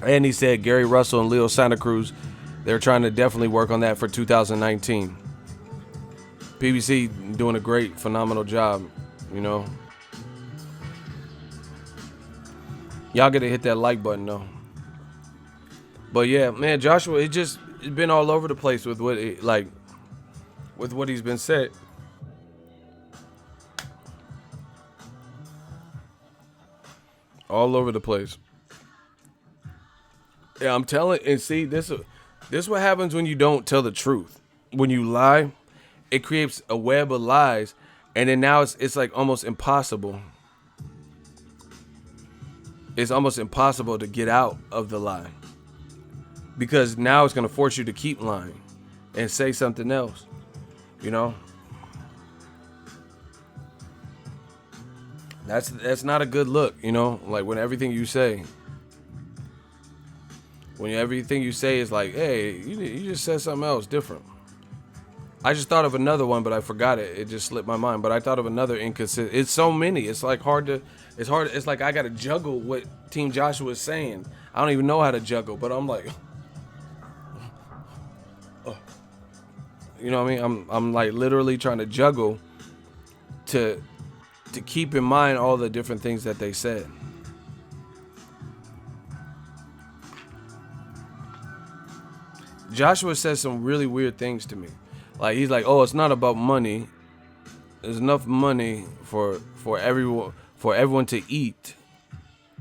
And he said Gary Russell and Leo Santa Cruz, they're trying to definitely work on that for 2019. PBC doing a great, phenomenal job, you know. Y'all gotta hit that like button though. But yeah, man, Joshua, it's been all over the place with what he's been said. All over the place. Yeah, I'm telling, and see, this is what happens when you don't tell the truth. When you lie, it creates a web of lies, and then now it's like almost impossible. It's almost impossible to get out of the lie. Because now it's gonna force you to keep lying and say something else. You know? That's not a good look, you know? Like when everything you say is like, hey, you just said something else different. I just thought of another one, but I forgot it. It just slipped my mind. But I thought of another inconsistent. It's so many. It's like it's hard. It's like I got to juggle what Team Joshua is saying. I don't even know how to juggle, but I'm like, you know what I mean? I'm like literally trying to juggle to keep in mind all the different things that they said. Joshua says some really weird things to me. Like he's like, "Oh, it's not about money. There's enough money for everyone to eat.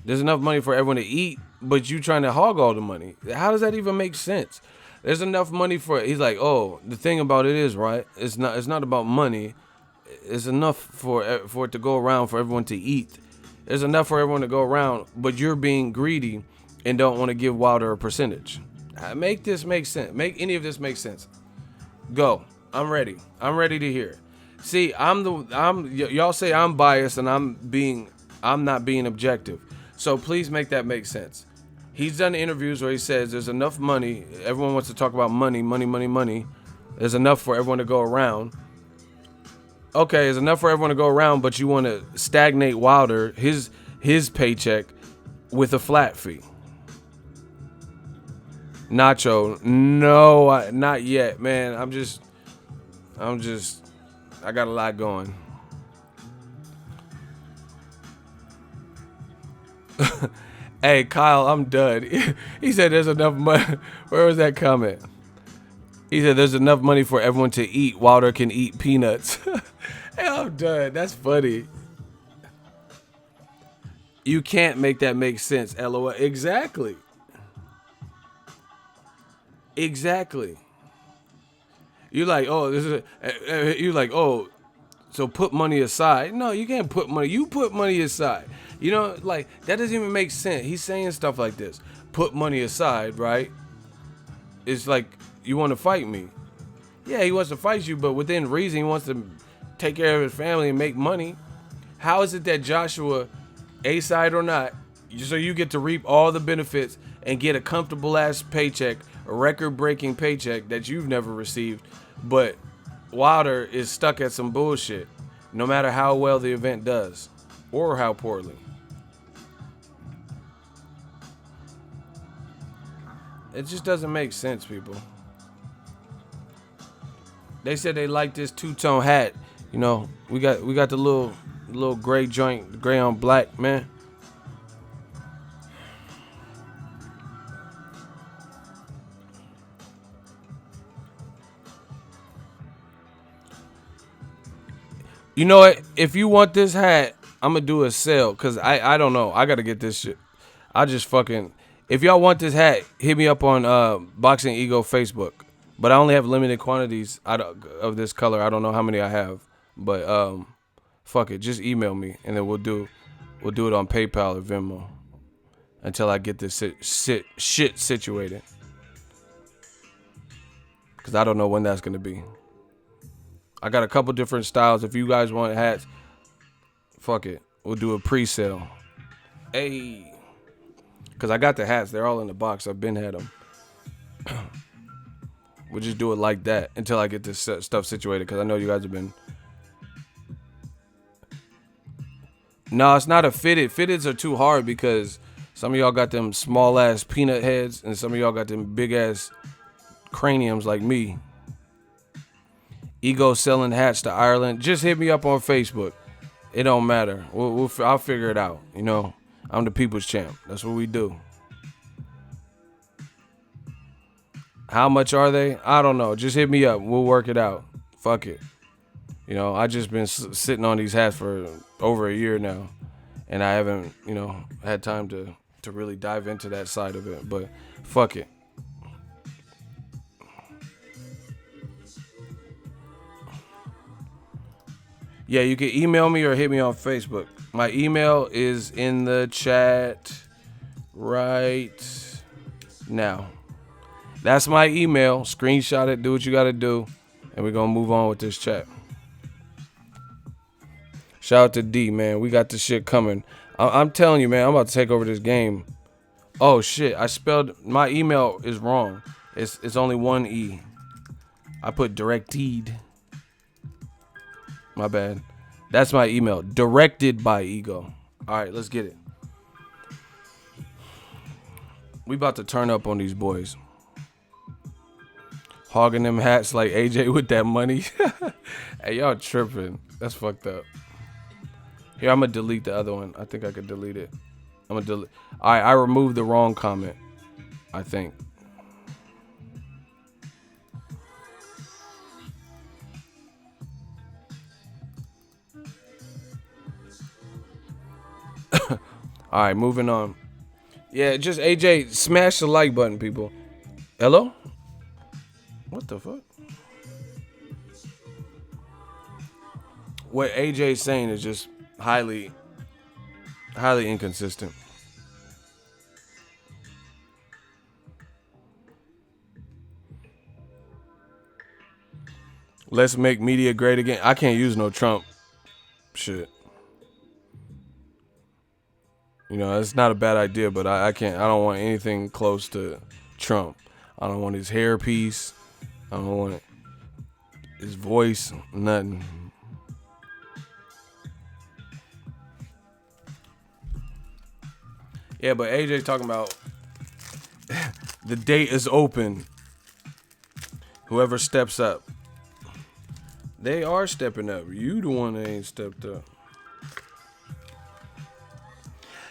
There's enough money for everyone to eat, but you trying to hog all the money. How does that even make sense? There's enough money for." He's like, "Oh, the thing about it is, right? It's not about money. It's enough for it to go around for everyone to eat. There's enough for everyone to go around, but you're being greedy and don't want to give Wilder a percentage. Make this make sense. Make any of this make sense. Go. I'm ready. I'm ready to hear. See, y'all say I'm biased and I'm not being objective. So please make that make sense. He's done interviews where he says there's enough money. Everyone wants to talk about money. There's enough for everyone to go around. Okay, there's enough for everyone to go around, but you want to stagnate Wilder, his paycheck, with a flat fee. Nacho, no, not yet, man. I got a lot going. Hey, Kyle, I'm done. He said there's enough money. Where was that comment? He said there's enough money for everyone to eat. Wilder can eat peanuts. Hey, I'm done. That's funny. You can't make that make sense. LOL. Exactly. Exactly. You're like, oh, this is. You're like, oh, so put money aside. No, you can't put money. You put money aside. You know, like that doesn't even make sense. He's saying stuff like this. Put money aside, right? It's like you want to fight me. Yeah, he wants to fight you, but within reason, he wants to take care of his family and make money. How is it that Joshua, A side or not, so you get to reap all the benefits and get a comfortable ass paycheck, a record breaking paycheck that you've never received, but Wilder is stuck at some bullshit, no matter how well the event does or how poorly. It just doesn't make sense, people. They said they like this two-tone hat. You know, we got the little gray joint, gray on black, man. You know what? If you want this hat, I'm gonna do a sale because I don't know. I gotta get this shit. I just fucking. If y'all want this hat, hit me up on Boxingego Facebook. But I only have limited quantities of this color. I don't know how many I have. But fuck it, just email me and then we'll do it on PayPal or Venmo until I get this shit situated. Cause I don't know when that's gonna be. I got a couple different styles. If you guys want hats, fuck it, we'll do a pre-sale. Hey, cause I got the hats. They're all in the box. I've been had them. We'll just do it like that until I get this stuff situated. Cause I know you guys have been. No, it's not a fitted. Fitteds are too hard because some of y'all got them small ass peanut heads and some of y'all got them big ass craniums like me. Ego selling hats to Ireland. Just hit me up on Facebook. It don't matter. I'll figure it out. You know, I'm the people's champ. That's what we do. How much are they? I don't know. Just hit me up. We'll work it out. Fuck it. You know, I just been sitting on these hats for over a year now, and I haven't, you know, had time to really dive into that side of it. But fuck it. Yeah, you can email me or hit me on Facebook. My email is in the chat right now. That's my email. Screenshot it. Do what you got to do. And we're going to move on with this chat. Shout out to D, man. We got this shit coming. I'm telling you, man, I'm about to take over this game. Oh, shit. I spelled... My email is wrong. It's only one E. I put directed. My bad. That's my email. Directed by Ego. All right, let's get it. We about to turn up on these boys. Hogging them hats like AJ with that money. Hey, y'all tripping. That's fucked up. Here, I'm going to delete the other one. I think I could delete it. I'm going to delete. All right, I removed the wrong comment, I think. All right, moving on. Yeah, just AJ, smash the like button, people. Hello? What the fuck? What AJ's saying is just highly inconsistent. Let's make media great again. I can't use no Trump shit. You know, it's not a bad idea, but I can't. I don't want anything close to Trump. I don't want his hairpiece. I don't want his voice. Nothing. Yeah, but AJ talking about the date is open. Whoever steps up. They are stepping up. You the one that ain't stepped up.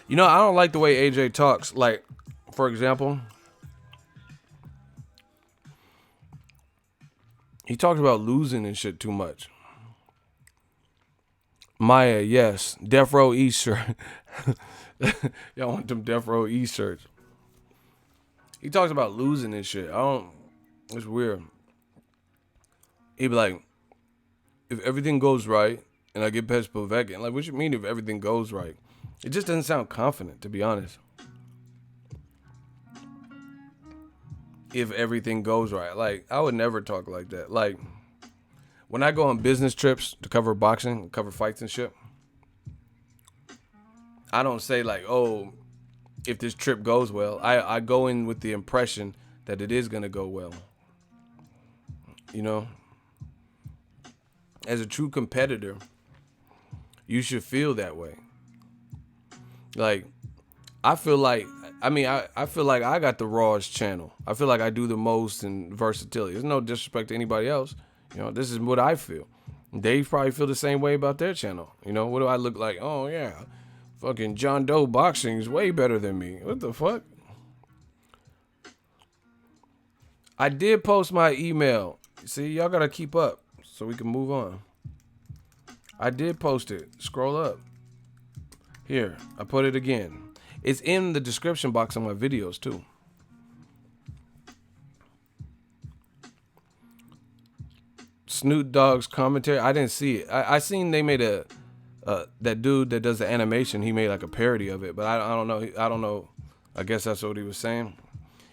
You know, I don't like the way AJ talks. Like, for example, he talks about losing and shit too much. Maya, yes. Death Row East shirt. Y'all want them Death Row East shirts. He talks about losing and shit. I don't. It's weird. He'd be like, if everything goes right and I get past Povetkin, like, what you mean if everything goes right? It just doesn't sound confident, to be honest. If everything goes right. Like, I would never talk like that. Like, when I go on business trips to cover boxing, cover fights and shit, I don't say like, oh, if this trip goes well. I go in with the impression that it is going to go well. You know? As a true competitor, you should feel that way. Like, I feel like, I feel like I got the rawest channel. I feel like I do the most in versatility. There's no disrespect to anybody else. You know, this is what I feel. They probably feel the same way about their channel. You know, what do I look like? Oh, yeah. Fucking John Doe boxing is way better than me. What the fuck? I did post my email. See, y'all got to keep up so we can move on. I did post it. Scroll up. Here, I put it again. It's in the description box of my videos, too. Snoop Dogg's commentary. I didn't see it. I seen they made that dude that does the animation. He made like a parody of it, but I don't know. I don't know. I guess that's what he was saying.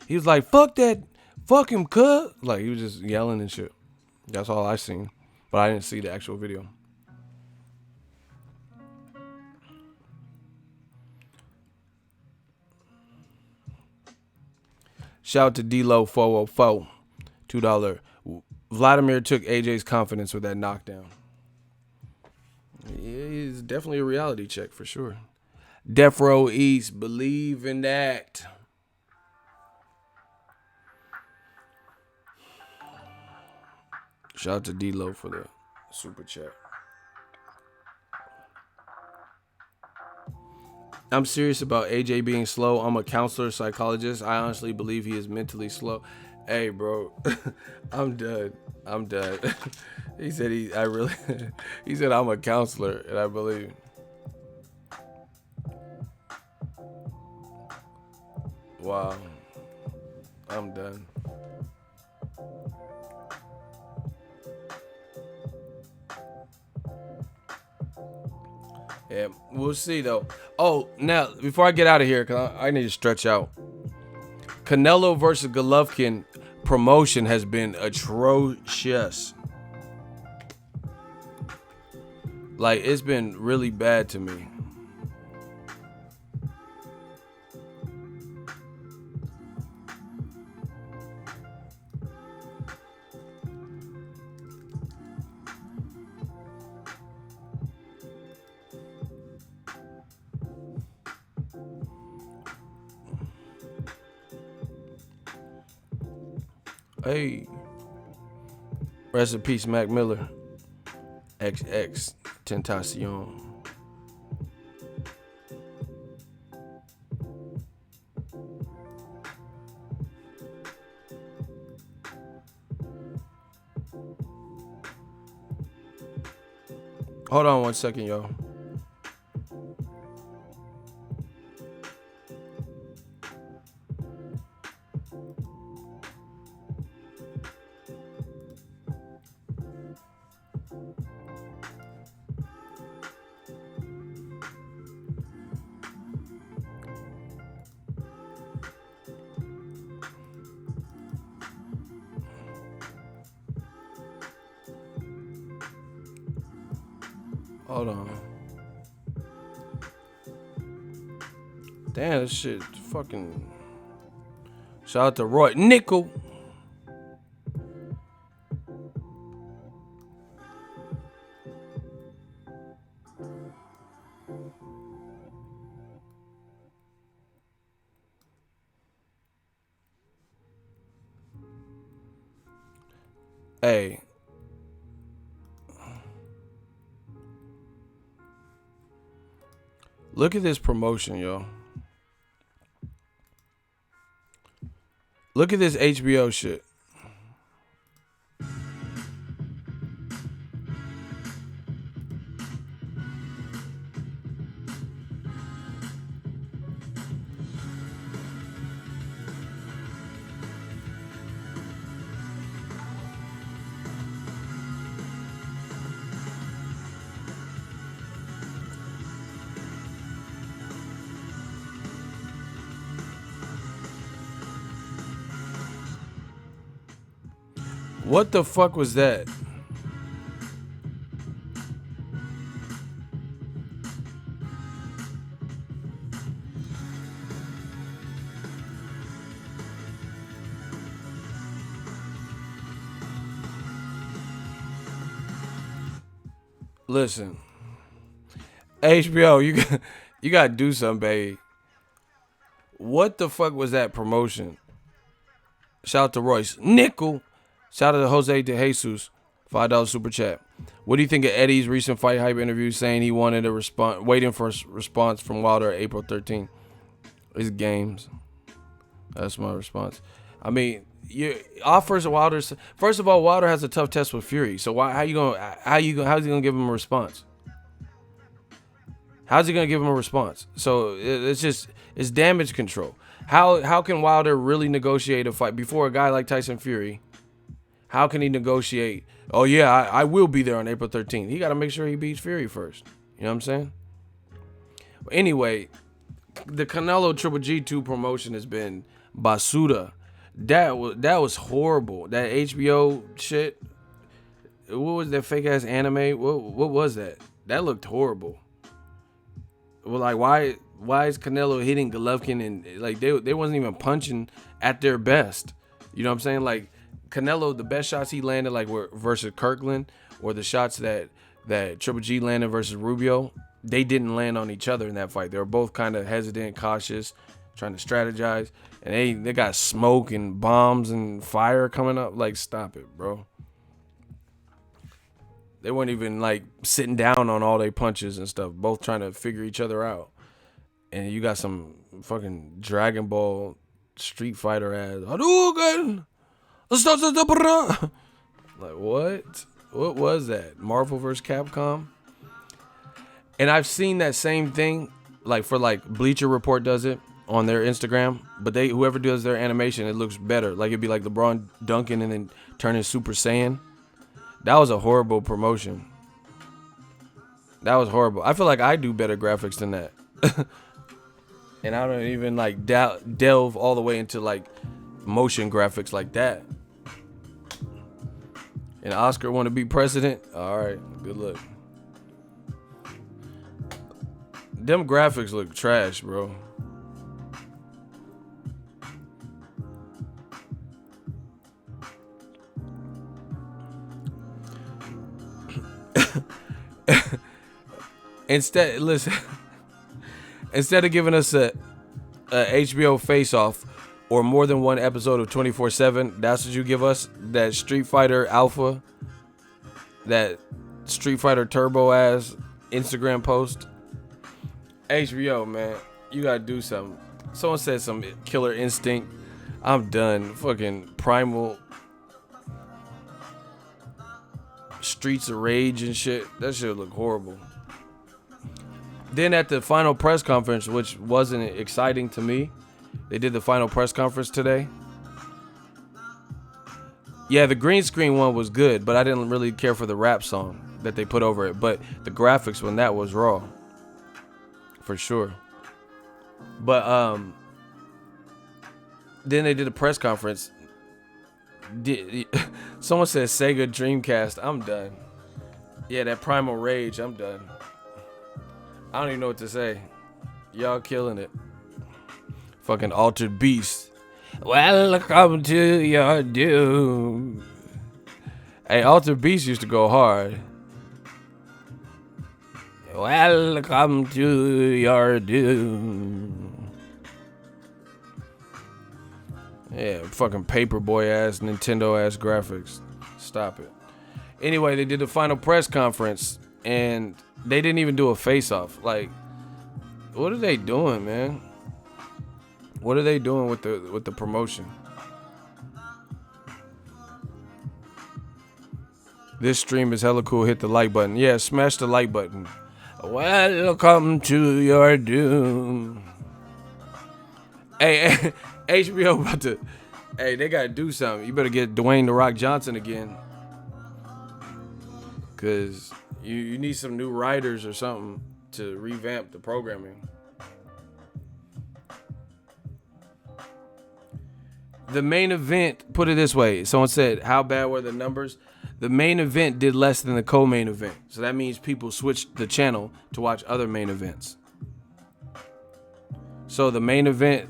He was like, "Fuck that, fuck him, cuz." Like he was just yelling and shit. That's all I seen, but I didn't see the actual video. Shout out to D-Lo 404, $2. Vladimir took AJ's confidence with that knockdown. Yeah, he's definitely a reality check for sure. Death Row East, believe in that. Shout out to D-Lo for the super chat. I'm serious about AJ being slow. I'm a counselor, psychologist. I honestly believe he is mentally slow. Hey, bro, I'm done. He said he said I'm a counselor, and I believe. Wow, I'm done. Yeah, we'll see though. Oh, now before I get out of here, cause I need to stretch out. Canelo versus Golovkin promotion has been atrocious. Like, it's been really bad to me. Hey, rest in peace, Mac Miller. XX Tentacion. Hold on 1 second, y'all. Hold on. Damn, this shit fucking. Shout out to Roy Nickel. Hey. Look at this promotion, yo. Look at this HBO shit. What the fuck was that? Listen, HBO, you gotta do something, baby. What the fuck was that promotion? Shout out to Royce Nickel. Shout out to Jose De Jesus. $5 super chat. What do you think of Eddie's recent fight hype interview saying he wanted a response, waiting for a response from Wilder April 13th? It's games. That's my response. I mean, you offers Wilder. First of all, Wilder has a tough test with Fury. So how's he gonna give him a response? How's he gonna give him a response? So it's damage control. How can Wilder really negotiate a fight before a guy like Tyson Fury? How can he negotiate? Oh yeah, I will be there on April 13th. He got to make sure he beats Fury first. You know what I'm saying? Anyway, the Canelo Triple G2 promotion has been basura. That was horrible. That HBO shit. What was that fake ass anime? What was that? That looked horrible. Well, like why is Canelo hitting Golovkin and like they wasn't even punching at their best? You know what I'm saying? Like Canelo, the best shots he landed like were versus Kirkland, or the shots that Triple G landed versus Rubio, they didn't land on each other in that fight. They were both kind of hesitant, cautious, trying to strategize, and they got smoke and bombs and fire coming up. Like, stop it, bro. They weren't even like sitting down on all their punches and stuff, both trying to figure each other out. And you got some fucking Dragon Ball Street Fighter ass Hadouken. Like, what? What was that? Marvel vs. Capcom? And I've seen that same thing, like for like Bleacher Report does it on their Instagram, but whoever does their animation, it looks better. Like it'd be like LeBron dunking and then turning Super Saiyan. That was a horrible promotion. That was horrible. I feel like I do better graphics than that. And I don't even like delve all the way into like motion graphics like that. And Oscar want to be president? All right, good luck. Them graphics look trash, bro. Instead of giving us a HBO face-off or more than one episode of 24/7, that's what you give us? That Street Fighter Alpha, that Street Fighter Turbo ass Instagram post? HBO, man, you gotta do something. Someone said some Killer Instinct. I'm done. Fucking Primal, Streets of Rage and shit. That shit look horrible. Then at the final press conference, which wasn't exciting to me, they did the final press conference today. Yeah, the green screen one was good, but I didn't really care for the rap song that they put over it. But the graphics when that was raw, for sure. But then they did a press conference. Someone said Sega Dreamcast. I'm done. Yeah, that Primal Rage. I'm done. I don't even know what to say. Y'all killing it. Fucking Altered Beast. Welcome to your doom. Hey, Altered Beast used to go hard. Welcome to your doom. Yeah, fucking paperboy ass, Nintendo ass graphics. Stop it. Anyway, they did the final press conference and they didn't even do a face-off. Like, what are they doing, man? What are they doing with the promotion? This stream is hella cool. Hit the like button. Yeah, smash the like button. Welcome to your doom. Hey, HBO about to... Hey, they gotta do something. You better get Dwayne "The Rock" Johnson again. Because you need some new writers or something to revamp the programming. The main event, put it this way. Someone said, how bad were the numbers? The main event did less than the co-main event. So that means people switched the channel to watch other main events. So the main event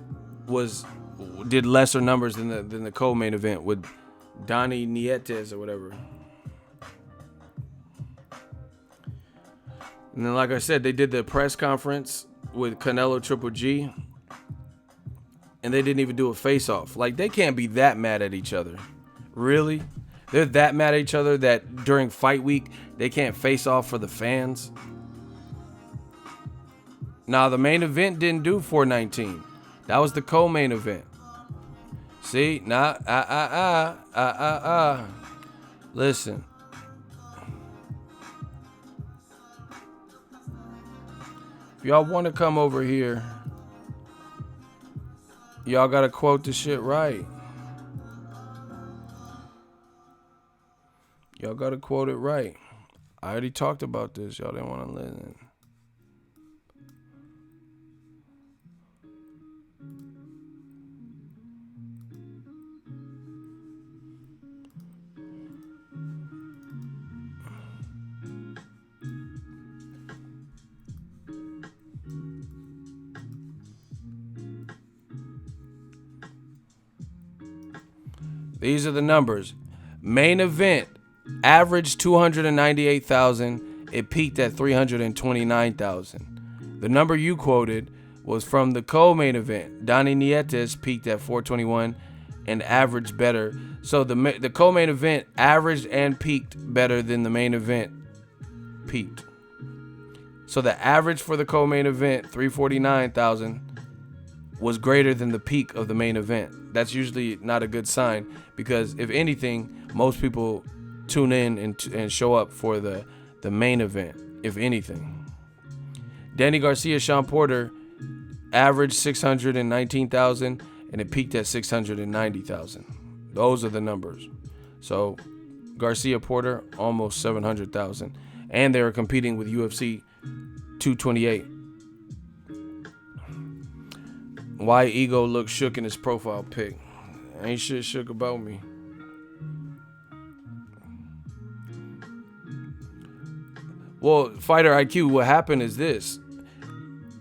did lesser numbers than the co-main event with Donnie Nietes or whatever. And then, like I said, they did the press conference with Canelo Triple G, and they didn't even do a face-off. Like, they can't be that mad at each other. Really? They're that mad at each other that during fight week, they can't face off for the fans? Nah, the main event didn't do 419. That was the co-main event. See? Listen. If y'all want to come over here, y'all got to quote the shit right. Y'all got to quote it right. I already talked about this. Y'all didn't want to listen. These are the numbers. Main event averaged 298,000. It peaked at 329,000. The number you quoted was from the co-main event. Donnie Nietes peaked at 421 and averaged better. So the co-main event averaged and peaked better than the main event peaked. So the average for the co-main event, 349,000, was greater than the peak of the main event. That's usually not a good sign, because if anything, most people tune in and show up for the main event, if anything. Danny Garcia, Sean Porter averaged 619,000 and it peaked at 690,000. Those are the numbers. So Garcia Porter almost 700,000, and they were competing with UFC 228. Why Ego looks shook in his profile pic? Ain't shit shook about me. Well, Fighter IQ, what happened is this.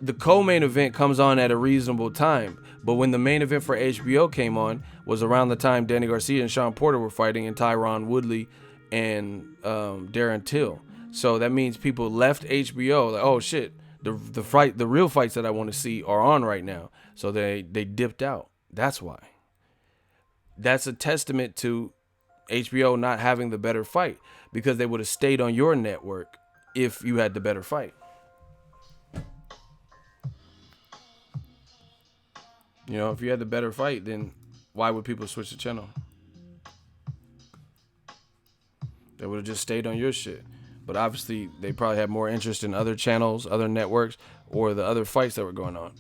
The co-main event comes on at a reasonable time, but when the main event for HBO came on was around the time Danny Garcia and Sean Porter were fighting, and Tyron Woodley and Darren Till. So that means people left HBO like, oh shit, the real fights that I want to see are on right now. So they dipped out. That's why. That's a testament to HBO not having the better fight, because they would have stayed on your network if you had the better fight. You know, if you had the better fight, then why would people switch the channel? They would have just stayed on your shit. But obviously, they probably had more interest in other channels, other networks, or the other fights that were going on.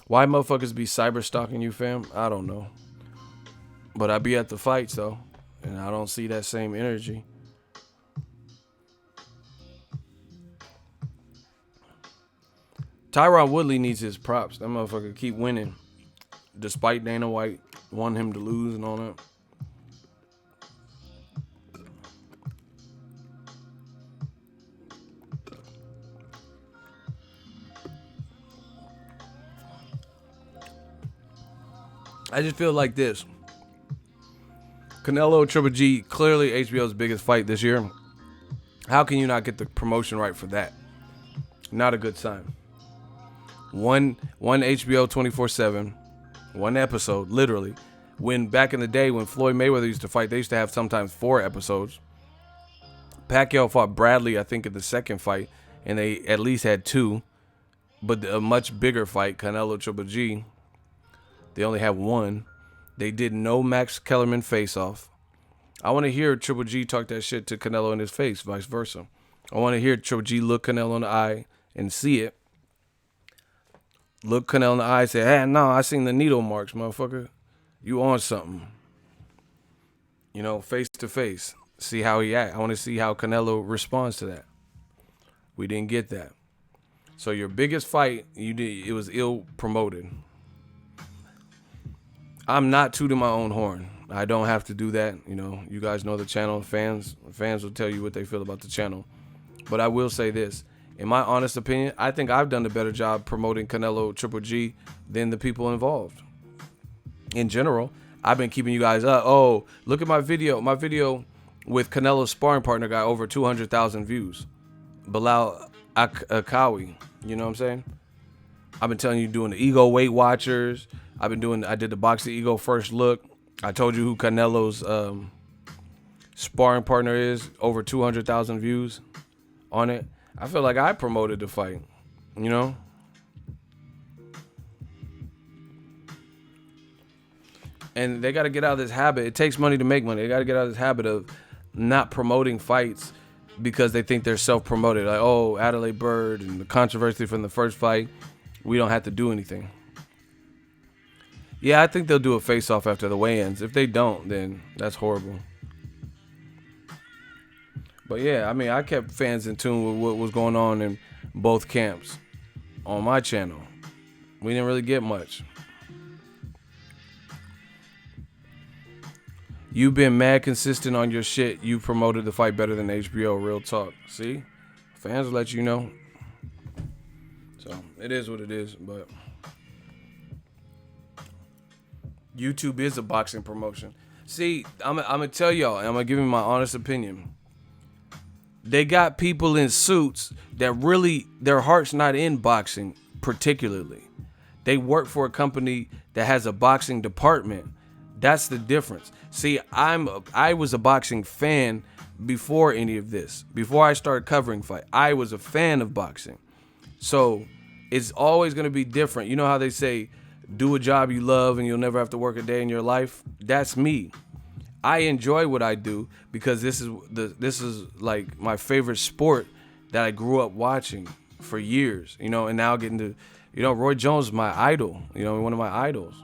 Why motherfuckers be cyber stalking you, fam? I don't know. But I be at the fights, though, and I don't see that same energy. Tyron Woodley needs his props. That motherfucker keep winning, despite Dana White wanting him to lose and all that. I just feel like this. Canelo Triple G, clearly HBO's biggest fight this year. How can you not get the promotion right for that? Not a good sign. One HBO 24/7, one episode, literally. When back in the day when Floyd Mayweather used to fight, they used to have sometimes 4 episodes. Pacquiao fought Bradley, I think, in the second fight, and they at least had 2. But a much bigger fight, Canelo Triple G, they only have 1. They did no Max Kellerman face-off. I want to hear Triple G talk that shit to Canelo in his face, vice versa. I want to hear Triple G look Canelo in the eye and see it. Look Canelo in the eye and say, hey, no, I seen the needle marks, motherfucker. You on something. You know, face to face. See how he act. I want to see how Canelo responds to that. We didn't get that. So your biggest fight, it was ill promoted. I'm not tooting my own horn. I don't have to do that. You know, you guys know the channel. Fans will tell you what they feel about the channel. But I will say this. In my honest opinion, I think I've done a better job promoting Canelo Triple G than the people involved. In general, I've been keeping you guys up. Oh, look at my video. My video with Canelo's sparring partner got over 200,000 views. Bilal Akawi. You know what I'm saying? I've been telling you, doing the Ego Weight Watchers. I did the Boxingego first look. I told you who Canelo's sparring partner is. Over 200,000 views on it. I feel like I promoted the fight, you know? And they got to get out of this habit. It takes money to make money. They got to get out of this habit of not promoting fights because they think they're self-promoted. Like, oh, Adelaide Bird and the controversy from the first fight, we don't have to do anything. Yeah, I think they'll do a face-off after the weigh-ins. If they don't, then that's horrible. But yeah, I mean, I kept fans in tune with what was going on in both camps on my channel. We didn't really get much. You've been mad consistent on your shit. You promoted the fight better than HBO. Real talk. See? Fans will let you know. So, it is what it is. But YouTube is a boxing promotion. See, I'm going to tell y'all, and I'm going to give you my honest opinion. They got people in suits that really, their heart's not in boxing particularly. They work for a company that has a boxing department. That's the difference. See, I was a boxing fan before any of this. Before I started covering fight, I was a fan of boxing. So it's always going to be different. You know how they say, do a job you love and you'll never have to work a day in your life? That's me. I enjoy what I do because this is like my favorite sport that I grew up watching for years, you know, and now getting to, you know, Roy Jones is my idol, you know, one of my idols.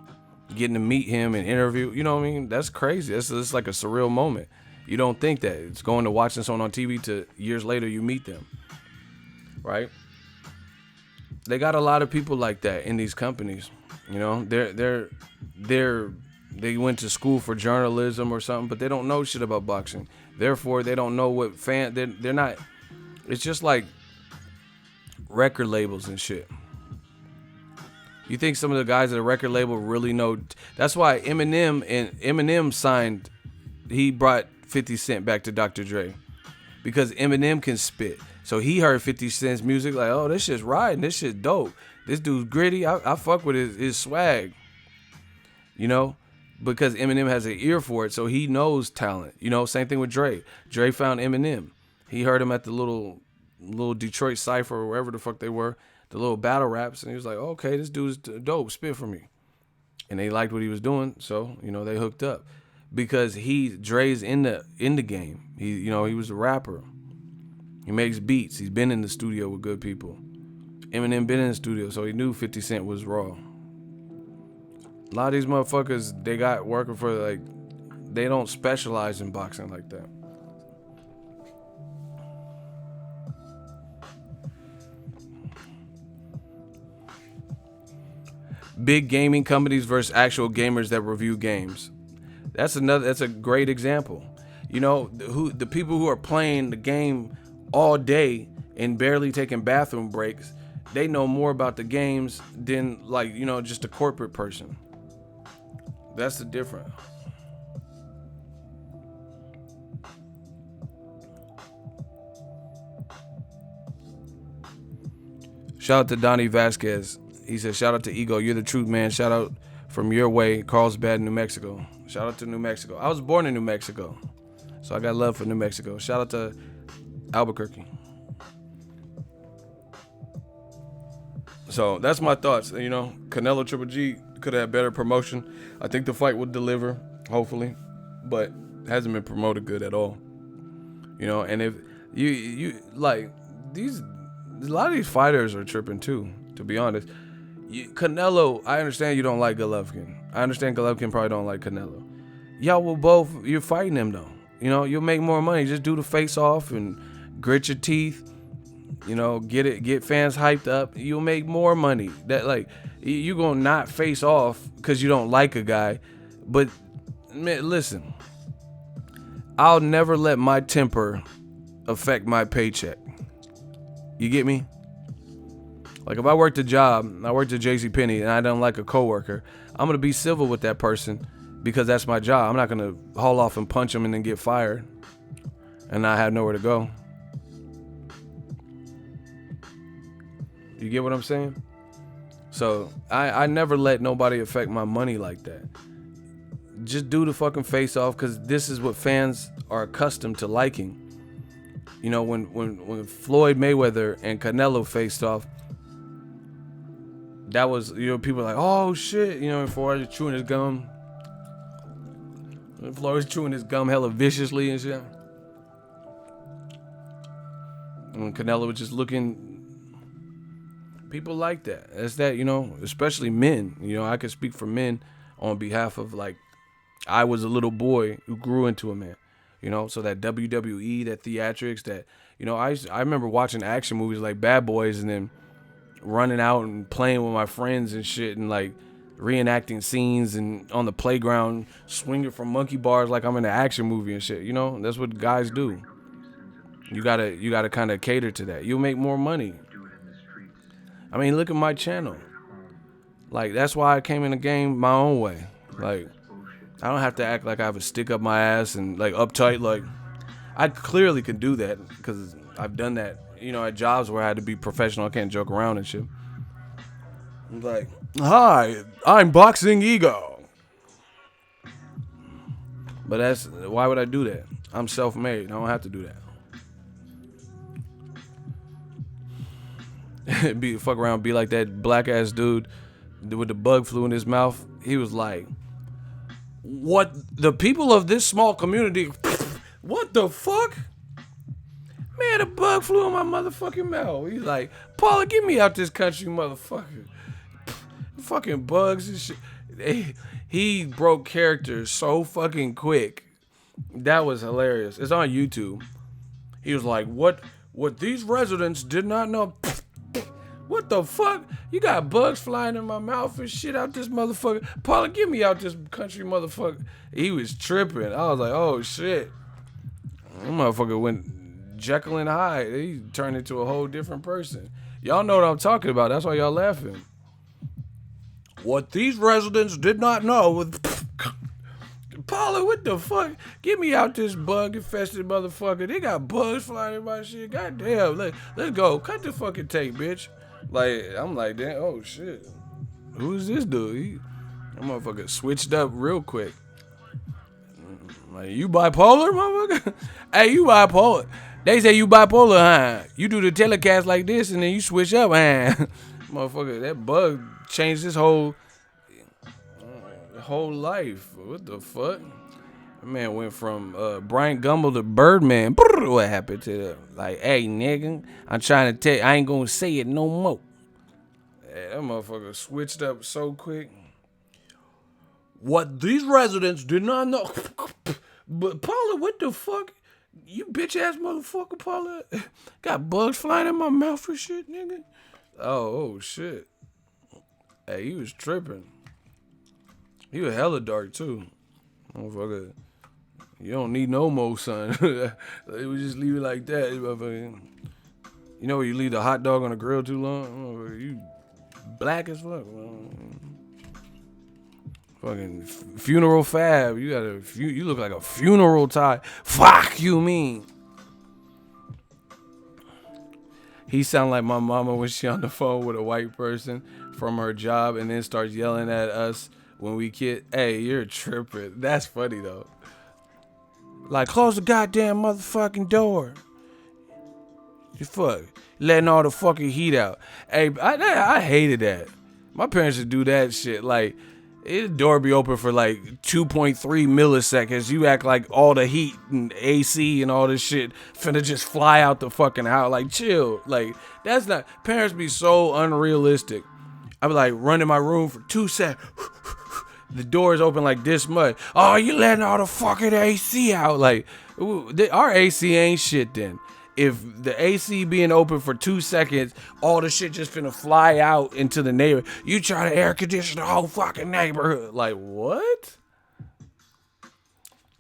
Getting to meet him and interview, you know what I mean? That's crazy. It's like a surreal moment. You don't think that. It's going to watching someone on TV to years later you meet them, right? They got a lot of people like that in these companies, you know. They went to school for journalism or something, but they don't know shit about boxing. Therefore, they don't know what they're not. It's just like record labels and shit. You think some of the guys at the record label really know? That's why Eminem signed. He brought 50 Cent back to Dr. Dre because Eminem can spit. So he heard 50 Cent's music like, oh, this shit's riding. This shit's dope. This dude's gritty. I fuck with his swag. You know, because Eminem has an ear for it, so he knows talent. You know, same thing with Dre. Dre found Eminem. He heard him at the little Detroit Cypher or wherever the fuck they were. The little battle raps, and he was like, oh, okay, this dude's dope, spit for me. And they liked what he was doing, so, you know, they hooked up. Because Dre's in the game. He was a rapper. He makes beats. He's been in the studio with good people. Eminem been in the studio, so he knew 50 Cent was raw. A lot of these motherfuckers, they got working for, like, they don't specialize in boxing like that. Big gaming companies versus actual gamers that review games. That's a great example. You know, the people who are playing the game all day and barely taking bathroom breaks, they know more about the games than, like, you know, just a corporate person. That's the difference. Shout out to Donnie Vasquez. He said, shout out to Ego. You're the truth, man. Shout out from your way, Carlsbad, New Mexico. Shout out to New Mexico. I was born in New Mexico, so I got love for New Mexico. Shout out to Albuquerque. So that's my thoughts. You know, Canelo Triple G could have had better promotion. I think the fight would deliver, hopefully, but hasn't been promoted good at all. You know, and if you like these, a lot of these fighters are tripping too, to be honest. Canelo, I understand you don't like Golovkin. I understand Golovkin probably don't like Canelo. Y'all will both, you're fighting him though. You know, you'll make more money. Just do the face off and grit your teeth. You know, get fans hyped up. You'll make more money. That, like, You gonna not face off because you don't like a guy. But man, listen, I'll never let my temper affect my paycheck. You get me? Like if I worked a job, I worked at JCPenney and I don't like a coworker, I'm gonna be civil with that person because that's my job. I'm not gonna haul off and punch him and then get fired and not have nowhere to go. You get what I'm saying? So I never let nobody affect my money like that. Just do the fucking face off, because this is what fans are accustomed to liking. You know, when Floyd Mayweather and Canelo faced off, that was, you know, people were like, oh shit, you know, and Floyd was chewing his gum. Floyd was chewing his gum hella viciously and shit. And Canelo was just looking. People like that. That's that, you know, especially men. You know, I can speak for men on behalf of, like, I was a little boy who grew into a man. You know, so that WWE, that theatrics, that, you know, I remember watching action movies like Bad Boys and then running out and playing with my friends and shit and like reenacting scenes and on the playground swinging from monkey bars like I'm in an action movie and shit. You know, that's what guys do. You gotta kind of cater to that. You'll make more money. I mean, look at my channel. Like, that's why I came in the game my own way. Like, I don't have to act like I have a stick up my ass and like uptight. Like, I clearly can do that because I've done that, you know, at jobs where I had to be professional. I can't joke around and shit. I'm like, hi, I'm Boxingego. But why would I do that? I'm self-made. I don't have to do that. Fuck around, be like that black ass dude with the bug flew in his mouth. He was like, what, the people of this small community, what the fuck? Man, a bug flew in my motherfucking mouth. He's like, Paula, get me out this country, motherfucker. Fucking bugs and shit. He broke character so fucking quick. That was hilarious. It's on YouTube. He was like, what these residents did not know. What the fuck? You got bugs flying in my mouth and shit out this motherfucker. Paula, get me out this country, motherfucker. He was tripping. I was like, oh shit. That motherfucker went Jekyll and Hyde. He turned into a whole different person. Y'all know what I'm talking about. That's why y'all laughing. What these residents did not know was... Paula, what the fuck? Get me out this bug-infested motherfucker. They got bugs flying in my shit. Goddamn. Let's go. Cut the fucking tape, bitch. Like, I'm like, damn, oh shit. Who is this dude? That motherfucker switched up real quick. Like, you bipolar, motherfucker? Hey, you bipolar. They say you bipolar, huh? You do the telecast like this and then you switch up, huh? Motherfucker, that bug changed his whole life. What the fuck? That man went from Brian Gumble to Birdman. What happened to that? Like, hey, nigga, I'm trying to tell you, I ain't gonna say it no more. Hey, that motherfucker switched up so quick. What these residents did not know. But Paula, what the fuck? You bitch ass motherfucker, Paula. Got bugs flying in my mouth for shit, nigga. Oh shit. Hey, he was tripping. He was hella dark too. Motherfucker. You don't need no more, son. We just leave it like that. You know when you leave the hot dog on the grill too long? You black as fuck. Fucking funeral fab. You look like a funeral tie. Fuck you mean. He sound like my mama when she on the phone with a white person from her job and then starts yelling at us when we kid. Hey, you're tripping. That's funny though. Like, close the goddamn motherfucking door. You fuck. Letting all the fucking heat out. Hey, I hated that. My parents would do that shit. Like, the door be open for like 2.3 milliseconds. You act like all the heat and AC and all this shit finna just fly out the fucking house. Like, chill. Like, that's not... Parents be so unrealistic. I be like, run in my room for 2 seconds. The door is open like this much. Oh, you letting all the fucking AC out. Like, our AC ain't shit then. if the AC being open for 2 seconds, all the shit just finna fly out into the neighborhood. You try to air condition the whole fucking neighborhood. Like, what?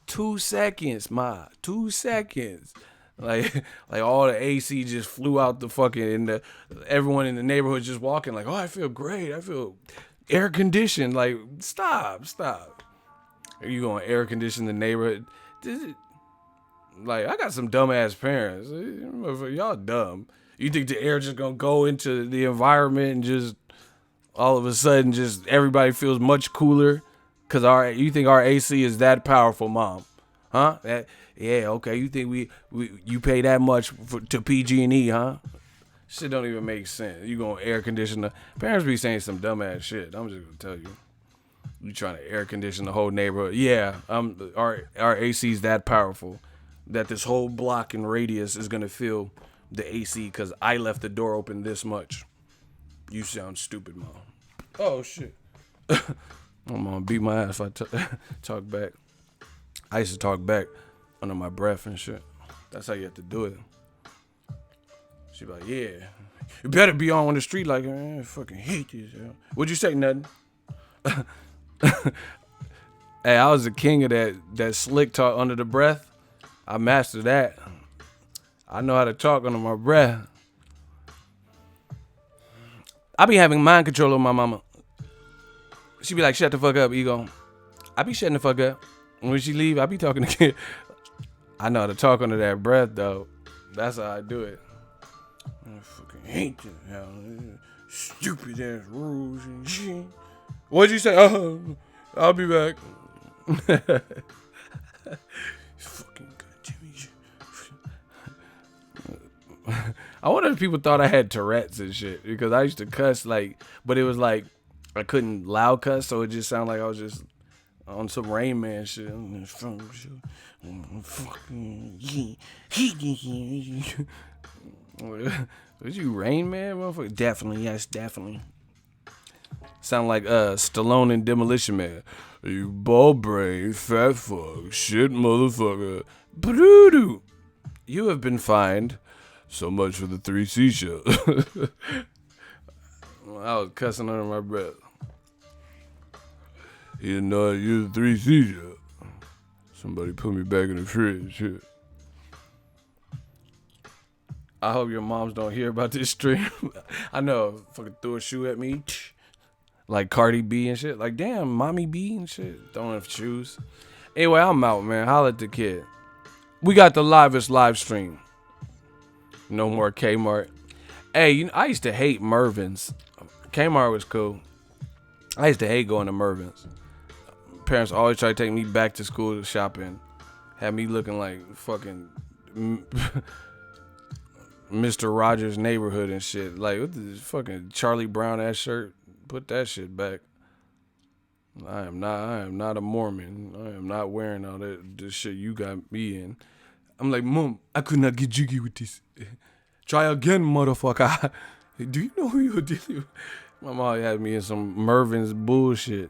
2 seconds, ma. 2 seconds. Like all the AC just flew out the fucking, and everyone in the neighborhood just walking like, oh, I feel great. I feel air conditioned. Like, stop. Are you gonna air condition the neighborhood? Like, I got some dumbass parents. Y'all dumb. You think the air just gonna go into the environment and just all of a sudden just everybody feels much cooler? Cause you think our AC is that powerful, mom? Huh? Yeah, okay. You think you pay that much to PG&E, huh? Shit don't even make sense. You gonna air condition the parents be saying some dumbass shit. I'm just gonna tell you. You trying to air condition the whole neighborhood? Yeah, our AC's that powerful that this whole block and radius is gonna feel the AC because I left the door open this much. You sound stupid, mom. Oh shit. I'm gonna beat my ass if I talk back. I used to talk back under my breath and shit. That's how you have to do it. She be like, yeah, you better be on the street like, I fucking hate this. What'd you say? Nothing. Hey, I was the king of that slick talk under the breath. I mastered that. I know how to talk under my breath. I be having mind control of my mama. She be like, shut the fuck up, ego. I be shutting the fuck up. When she leave, I be talking again. I know how to talk under that breath, though. That's how I do it. I fucking hate this. Stupid ass rules and shit. What'd you say? Oh, I'll be back. Fucking goddamn shit. I wonder if people thought I had Tourette's and shit, because I used to cuss but it was like I couldn't loud cuss, so it just sounded like I was just on some Rain Man shit. Was you Rain Man, motherfucker? Definitely, yes, definitely. Sound like Stallone in Demolition Man. You bald brain, fat fuck, shit motherfucker. Broo-doo. You have been fined so much for the 3 seashells. I was cussing under my breath. You didn't know I used 3 seashells. Somebody put me back in the fridge. Shit. I hope your moms don't hear about this stream. I know, fucking threw a shoe at me. Like Cardi B and shit. Like, damn, Mommy B and shit. Throwing up shoes. Anyway, I'm out, man. Holla at the kid. We got the livest live stream. No more Kmart. Hey, I used to hate Mervyn's. Kmart was cool. I used to hate going to Mervyn's. Parents always try to take me back to school shopping. Had me looking like fucking Mr. Rogers' Neighborhood and shit. Like, what this fucking Charlie Brown ass shirt? Put that shit back. I am not a Mormon. I am not wearing all this shit you got me in. I'm like, Mom, I could not get jiggy with this. Try again, motherfucker. Do you know who you're dealing with? My mom had me in some Mervyn's bullshit.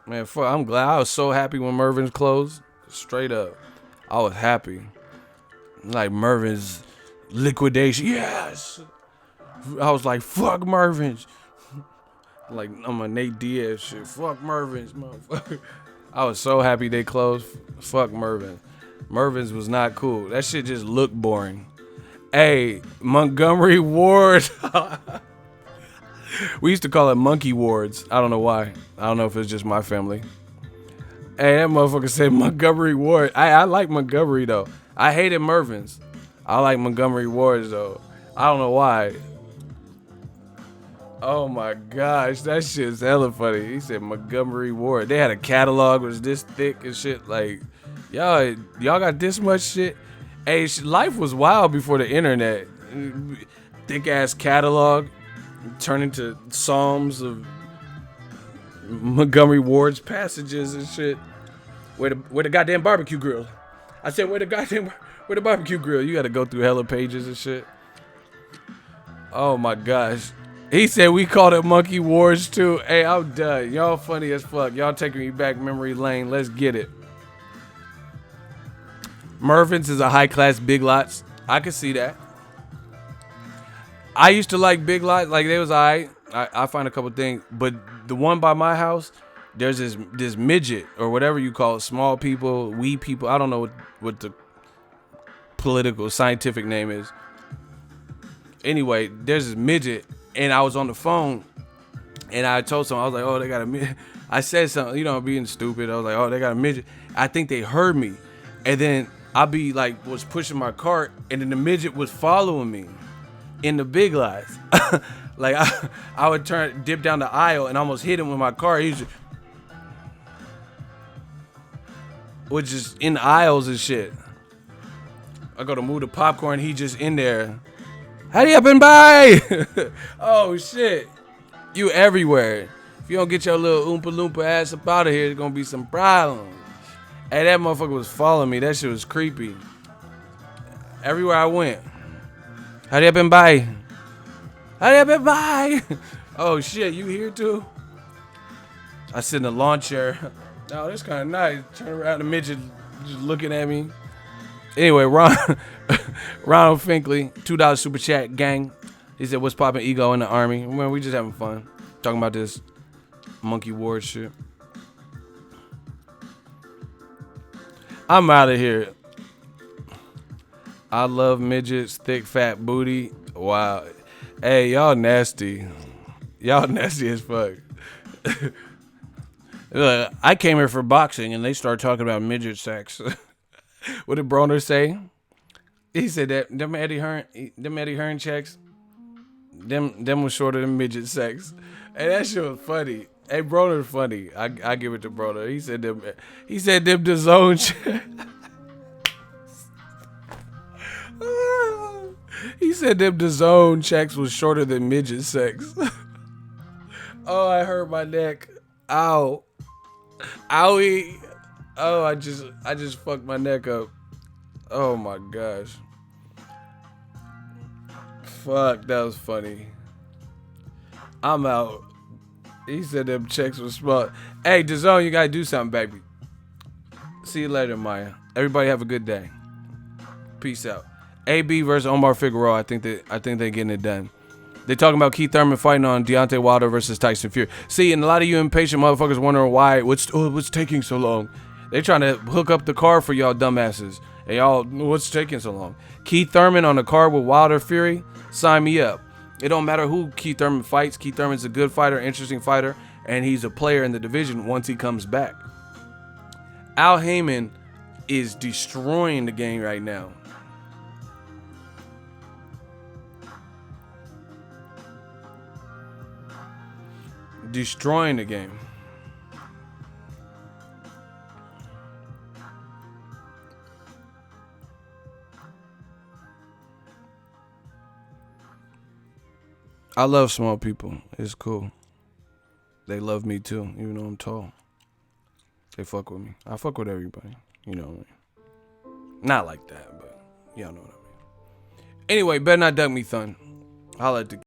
Man, fuck, I'm glad. I was so happy when Mervyn's closed. Straight up. I was happy. Like Mervyn's liquidation. Yes! I was like, fuck Mervyn's. Like, I'm a Nate Diaz shit. Fuck Mervyn's, motherfucker. I was so happy they closed. Fuck Mervyn's. Mervyn's was not cool. That shit just looked boring. Hey, Montgomery Ward. We used to call it Monkey Wards. I don't know why. I don't know if it's just my family. Hey, that motherfucker said Montgomery Ward. I like Montgomery, though. I hated Mervyn's. I like Montgomery Wards, though. I don't know why. Oh my gosh, that shit's hella funny. He said Montgomery Ward. They had a catalog was this thick and shit. Like, y'all got this much shit. Hey, life was wild before the internet. Thick ass catalog turned into psalms of Montgomery Ward's passages and shit. Where the goddamn barbecue grill? I said, where the barbecue grill? You got to go through hella pages and shit. Oh my gosh. He said we called it Monkey Wars too. Hey, I'm done. Y'all funny as fuck. Y'all taking me back memory lane. Let's get it. Mervyn's is a high class Big Lots. I could see that. I used to like Big Lots, like they was alright. I find a couple things, but the one by my house, there's this midget or whatever you call it, small people, wee people. I don't know what the political scientific name is. Anyway, there's this midget, and I was on the phone, and I told someone, I was like, oh, they got a midget. I said something, being stupid. I was like, oh, they got a midget. I think they heard me, and then I was pushing my cart, and then the midget was following me in the Big Lots. Like I would dip down the aisle and almost hit him with my car. He was just in the aisles and shit. I go to move the popcorn. He just in there. Hurry up and buy. Oh shit, you everywhere. If you don't get your little oompa loompa ass up out of here, there's gonna be some problems. Hey, that motherfucker was following me. That shit was creepy. Everywhere I went. Hurry up and buy. Hurry up and buy. Oh shit, you here too? I sit in the lawn chair. Oh, that's kind of nice. Turn around, the midget just looking at me. Anyway, Ronald Finkley, $2 super chat, gang. He said, what's poppin' ego in the army? Man, we just having fun. Talking about this monkey ward shit. I'm out of here. I love midgets, thick, fat booty. Wow. Hey, y'all nasty. Y'all nasty as fuck. I came here for boxing, and they started talking about midget sex. What did Broner say? He said that them Eddie Hearn checks, them was shorter than midget sex. Hey, that shit was funny. Hey, Broner's funny. I give it to Broner. He said them DAZN checks. He said them DAZN checks was shorter than midget sex. Oh, I hurt my neck. Ow. Owie. Oh, I just fucked my neck up. Oh my gosh. Fuck, that was funny. I'm out. He said them checks was smart. Hey, DAZN, you gotta do something, baby. See you later, Maya. Everybody have a good day. Peace out. AB versus Omar Figueroa. I think they're getting it done. They talking about Keith Thurman fighting on Deontay Wilder versus Tyson Fury. See, and a lot of you impatient motherfuckers wondering why what's taking so long. They trying to hook up the car for y'all dumbasses. And y'all, what's taking so long? Keith Thurman on the card with Wilder Fury? Sign me up. It don't matter who Keith Thurman fights. Keith Thurman's a good fighter, interesting fighter, and he's a player in the division once he comes back. Al Heyman is destroying the game right now. Destroying the game. I love small people. It's cool. They love me too, even though I'm tall. They fuck with me. I fuck with everybody. You know what I mean? Not like that, but y'all know what I mean. Anyway, better not duck me, thun. Holla at the